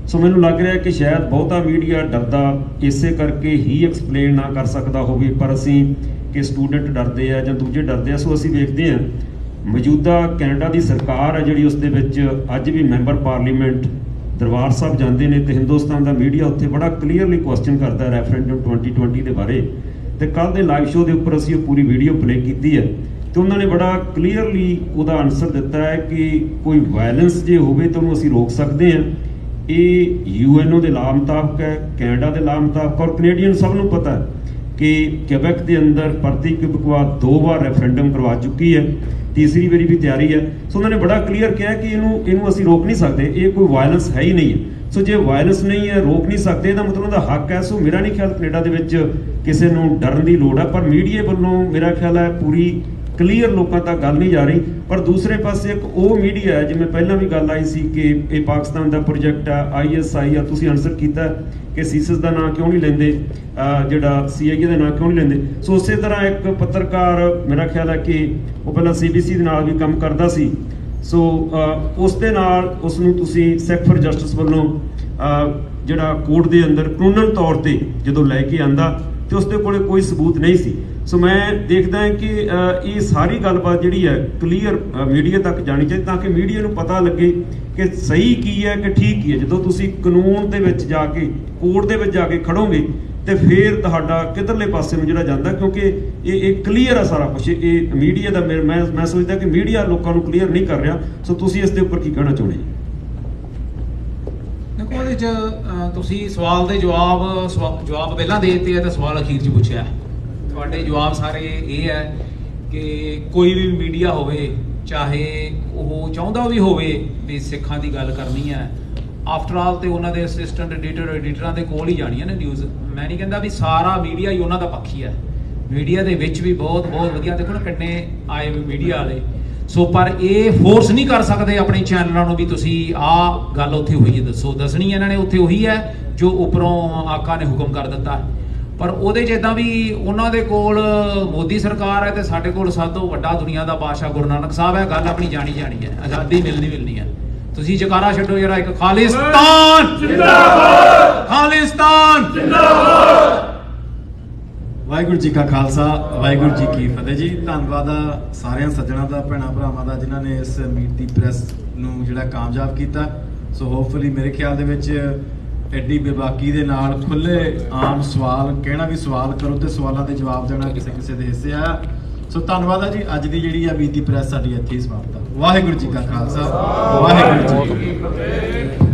ਸੋ ਮੈਨੂੰ ਲੱਗ ਰਿਹਾ ਕਿ ਸ਼ਾਇਦ ਬਹੁਤਾ ਮੀਡੀਆ ਡਰਦਾ ਇਸੇ ਕਰਕੇ ਹੀ ਐਕਸਪਲੇਨ ਨਾ ਕਰ ਸਕਦਾ ਹੋਵੇ, ਪਰ ਅਸੀਂ ਕਿ ਸਟੂਡੈਂਟ ਡਰਦੇ ਆ ਜਾਂ ਦੂਜੇ ਡਰਦੇ ਆ। ਸੋ ਅਸੀਂ ਵੇਖਦੇ ਹਾਂ ਮੌਜੂਦਾ ਕੈਨੇਡਾ ਦੀ ਸਰਕਾਰ ਹੈ ਜਿਹੜੀ ਉਸ ਦੇ ਵਿੱਚ ਅੱਜ ਵੀ ਮੈਂਬਰ ਪਾਰਲੀਮੈਂਟ ਦਰਬਾਰ ਸਾਹਿਬ ਜਾਂਦੇ ਨੇ ਤੇ ਹਿੰਦੁਸਤਾਨ ਦਾ ਮੀਡੀਆ ਉੱਥੇ ਬੜਾ ਕਲੀਅਰਲੀ ਕੁਐਸਚਨ ਕਰਦਾ ਰੈਫਰੈਂਡਮ 2020 ਦੇ ਬਾਰੇ। ਤੇ ਕੱਲ੍ਹ ਦੇ ਲਾਈਵ ਸ਼ੋਅ ਦੇ ਉੱਪਰ ਅਸੀਂ ਉਹ ਪੂਰੀ ਵੀਡੀਓ ਪਲੇ ਕੀਤੀ ਹੈ ਤੇ ਉਹਨਾਂ ਨੇ ਬੜਾ ਕਲੀਅਰਲੀ ਉਹਦਾ ਆਨਸਰ ਦਿੱਤਾ ਹੈ ਕਿ ਕੋਈ ਵਾਇਲੈਂਸ ਜੇ ਹੋਵੇ ਤਾਂ ਉਹਨੂੰ ਅਸੀਂ ਰੋਕ ਸਕਦੇ ਹਾਂ। ਇਹ UNO ਦੇ ਲਾਅ ਮੁਤਾਬਕ ਹੈ, ਕੈਨੇਡਾ ਦੇ ਲਾਅ ਮੁਤਾਬਕ, ਔਰ ਕੈਨੇਡੀਅਨ ਸਭ ਨੂੰ ਪਤਾ ਹੈ ਕਿ ਕਿਬੈਕ ਦੇ ਅੰਦਰ ਪ੍ਰਤੀ ਕਿਬਕਵਾਦ 2 ਵਾਰ ਰੈਫਰੈਂਡਮ ਕਰਵਾ ਚੁੱਕੀ ਹੈ, ਤੀਸਰੀ ਵਾਰੀ ਵੀ ਤਿਆਰੀ ਹੈ। ਸੋ ਉਹਨਾਂ ਨੇ ਬੜਾ ਕਲੀਅਰ ਕਿਹਾ ਕਿ ਇਹਨੂੰ ਅਸੀਂ ਰੋਕ ਨਹੀਂ ਸਕਦੇ, ਇਹ ਕੋਈ ਵਾਇਲੈਂਸ ਹੈ ਹੀ ਨਹੀਂ ਹੈ। ਸੋ ਜੇ ਵਾਇਲੈਂਸ ਨਹੀਂ ਹੈ, ਰੋਕ ਨਹੀਂ ਸਕਦੇ, ਇਹਦਾ ਮਤਲਬ ਉਹਦਾ ਹੱਕ ਹੈ। ਸੋ ਮੇਰਾ ਨਹੀਂ ਖਿਆਲ ਕੈਨੇਡਾ ਦੇ ਵਿੱਚ ਕਿਸੇ ਨੂੰ ਡਰਨ ਦੀ ਲੋੜ ਹੈ, ਪਰ ਮੀਡੀਆ ਵੱਲੋਂ ਮੇਰਾ ਖਿਆਲ ਹੈ ਪੂਰੀ ਕਲੀਅਰ ਲੋਕਾਂ ਤੱਕ ਗੱਲ ਨਹੀਂ ਜਾ ਰਹੀ। ਪਰ ਦੂਸਰੇ ਪਾਸੇ ਇੱਕ ਉਹ ਮੀਡੀਆ ਹੈ ਜਿਵੇਂ ਪਹਿਲਾਂ ਵੀ ਗੱਲ ਆਈ ਸੀ ਕਿ ਇਹ ਪਾਕਿਸਤਾਨ ਦਾ ਪ੍ਰੋਜੈਕਟ ਆ, ISI ਆ, ਤੁਸੀਂ ਆਨਸਰ ਕੀਤਾ ਕਿ ਸੀਸਸ ਦਾ ਨਾਂ ਕਿਉਂ ਨਹੀਂ ਲੈਂਦੇ, ਜਿਹੜਾ CIA ਦਾ ਨਾਂ ਕਿਉਂ ਨਹੀਂ ਲੈਂਦੇ। ਸੋ ਉਸੇ ਤਰ੍ਹਾਂ ਇੱਕ ਪੱਤਰਕਾਰ ਮੇਰਾ ਖਿਆਲ ਹੈ ਕਿ ਉਹ ਪਹਿਲਾਂ CBC ਦੇ ਨਾਲ ਵੀ ਕੰਮ ਕਰਦਾ ਸੀ। ਸੋ ਉਸ ਦੇ ਨਾਲ ਉਸ ਨੂੰ ਤੁਸੀਂ ਸਿੱਖ ਫॉर ਜਸਟਿਸ ਵੱਲੋਂ ਜਿਹੜਾ ਕੋਰਟ ਦੇ ਅੰਦਰ ਕਾਨੂੰਨ ਤੌਰ ਤੇ ਜਦੋਂ ਲੈ ਕੇ ਆਂਦਾ ਤੇ ਉਸ ਦੇ ਕੋਲੇ ਕੋਈ ਸਬੂਤ ਨਹੀਂ ਸੀ। ਸੋ ਮੈਂ ਦੇਖਦਾ ਹਾਂ ਕਿ ਇਹ ਸਾਰੀ ਗੱਲਬਾਤ ਜਿਹੜੀ ਹੈ ਕਲੀਅਰ ਮੀਡੀਆ ਤੱਕ ਜਾਣੀ ਚਾਹੀਦੀ ਤਾਂ ਕਿ ਮੀਡੀਆ ਨੂੰ ਪਤਾ ਲੱਗੇ ਕਿ ਸਹੀ ਕੀ ਹੈ ਕਿ ਠੀਕ ਕੀ ਹੈ। ਜਦੋਂ ਤੁਸੀਂ ਕਾਨੂੰਨ ਦੇ ਵਿੱਚ ਜਾ ਕੇ ਕੋਰਟ ਦੇ ਵਿੱਚ ਜਾ ਕੇ ਖੜੋਗੇ ਤੇ ਫਿਰ ਤੁਹਾਡਾ ਕਿੱਧਰਲੇ ਪਾਸੇ ਨੂੰ ਜਿਹੜਾ ਜਾਂਦਾ, ਕਿਉਂਕਿ ਇਹ ਕਲੀਅਰ ਆ ਸਾਰਾ ਕੁਝ। ਇਹ ਮੀਡੀਆ ਦਾ ਮੈਂ ਸੋਚਦਾ ਕਿ ਮੀਡੀਆ ਲੋਕਾਂ ਨੂੰ ਕਲੀਅਰ ਨਹੀਂ ਕਰ ਰਿਹਾ। ਸੋ ਤੁਸੀਂ ਇਸ ਦੇ ਉੱਪਰ ਕੀ ਕਹਿਣਾ ਚਾਹੁੰਦੇ ਜੀ? ਦੇਖੋ, ਉਹਦੇ 'ਚ ਤੁਸੀਂ ਸਵਾਲ ਦੇ ਜਵਾਬ ਪਹਿਲਾਂ ਦੇ ਦਿੱਤੇ ਹੈ ਤੇ ਸਵਾਲ ਅਖੀਰ 'ਚ ਪੁੱਛਿਆ। ਤੁਹਾਡੇ ਜਵਾਬ ਸਾਰੇ ਇਹ ਹੈ ਕਿ ਕੋਈ ਵੀ ਮੀਡੀਆ ਹੋਵੇ, ਚਾਹੇ ਉਹ ਚਾਹੁੰਦਾ ਵੀ ਹੋਵੇ ਵੀ ਸਿੱਖਾਂ ਦੀ ਗੱਲ ਕਰਨੀ ਹੈ, ਆਫਟਰ ਆਲ ਤੇ ਉਹਨਾਂ ਦੇ ਅਸਿਸਟੈਂਟ ਐਡੀਟਰਾਂ ਦੇ ਕੋਲ ਹੀ ਜਾਣੀ ਹੈ ਨਾ ਨਿਊਜ਼। ਮੈਂ ਨਹੀਂ ਕਹਿੰਦਾ ਵੀ ਸਾਰਾ ਮੀਡੀਆ ਹੀ ਉਹਨਾਂ ਦਾ ਪੱਖੀ ਹੈ, ਮੀਡੀਆ ਦੇ ਵਿੱਚ ਵੀ ਬਹੁਤ ਵਧੀਆ ਦੇਖੋ ਨਾ ਕਿੰਨੇ ਆਏ ਮੀਡੀਆ ਵਾਲੇ। ਸੋ ਪਰ ਇਹ ਫੋਰਸ ਨਹੀਂ ਕਰ ਸਕਦੇ ਆਪਣੇ ਚੈਨਲਾਂ ਨੂੰ ਵੀ ਤੁਸੀਂ ਆਹ ਗੱਲ ਉੱਥੇ ਹੋਈ ਹੈ ਦੱਸੋ। ਦੱਸਣੀ ਇਹਨਾਂ ਨੇ ਉੱਥੇ ਉਹੀ ਹੈ ਜੋ ਉੱਪਰੋਂ ਆਕਾ ਨੇ ਹੁਕਮ ਕਰ ਦਿੱਤਾ। ਪਰ ਉਹਦੇ 'ਚ ਇੱਦਾਂ ਵੀ ਉਹਨਾਂ ਦੇ ਕੋਲ ਮੋਦੀ ਸਰਕਾਰ ਹੈ ਤੇ ਸਾਡੇ ਕੋਲ ਸਭ ਤੋਂ ਵੱਡਾ ਦੁਨੀਆ ਦਾ ਬਾਦਸ਼ਾਹ ਗੁਰੂ ਨਾਨਕ ਸਾਹਿਬ ਹੈ। ਗੱਲ ਆਪਣੀ ਜਾਣੀ ਹੈ, ਆਜ਼ਾਦੀ ਮਿਲਣੀ ਹੈ। ਤੁਸੀਂ ਜਕਾਰਾ ਛੱਡੋ ਜਰਾ ਇੱਕ, ਖਾਲਿਸਤਾਨ ਜਿੰਦਾਬਾਦ, ਖਾਲਿਸਤਾਨ ਜਿੰਦਾਬਾਦ। ਵਾਹਿਗੁਰੂ ਜੀ ਕਾ ਖਾਲਸਾ, ਵਾਹਿਗੁਰੂ ਜੀ ਕੀ ਫਤਿਹ ਜੀ। ਧੰਨਵਾਦ ਆ ਸਾਰਿਆਂ ਸੱਜਣਾਂ ਦਾ, ਭੈਣਾਂ ਭਰਾਵਾਂ ਦਾ ਜਿਨ੍ਹਾਂ ਨੇ ਇਸ ਮੀਟ ਦੀ ਪ੍ਰੈਸ ਨੂੰ ਜਿਹੜਾ ਕਾਮਯਾਬ ਕੀਤਾ। ਸੋ ਹੋਪਫੁਲੀ ਮੇਰੇ ਖਿਆਲ ਦੇ ਵਿੱਚ ਐਡੀ ਬੇਬਾਕੀ ਦੇ ਨਾਲ ਖੁੱਲੇ ਆਮ ਸਵਾਲ, ਕਹਿਣਾ ਵੀ ਸਵਾਲ ਕਰੋ ਤੇ ਸਵਾਲਾਂ ਦੇ ਜਵਾਬ ਦੇਣਾ ਕਿਸੇ ਦੇ ਹਿੱਸੇ ਆ। ਸੋ ਧੰਨਵਾਦ ਆ ਜੀ। ਅੱਜ ਦੀ ਜਿਹੜੀ ਆ ਮੀਟ ਦੀ ਪ੍ਰੈਸ ਸਾਡੀ ਇੱਥੇ ਹੀ ਸਮਾਪਤ ਆ। ਵਾਹਿਗੁਰੂ ਜੀ ਕਾ ਖਾਲਸਾ, ਵਾਹਿਗੁਰੂ ਜੀ ਕੀ ਫਤਿਹ।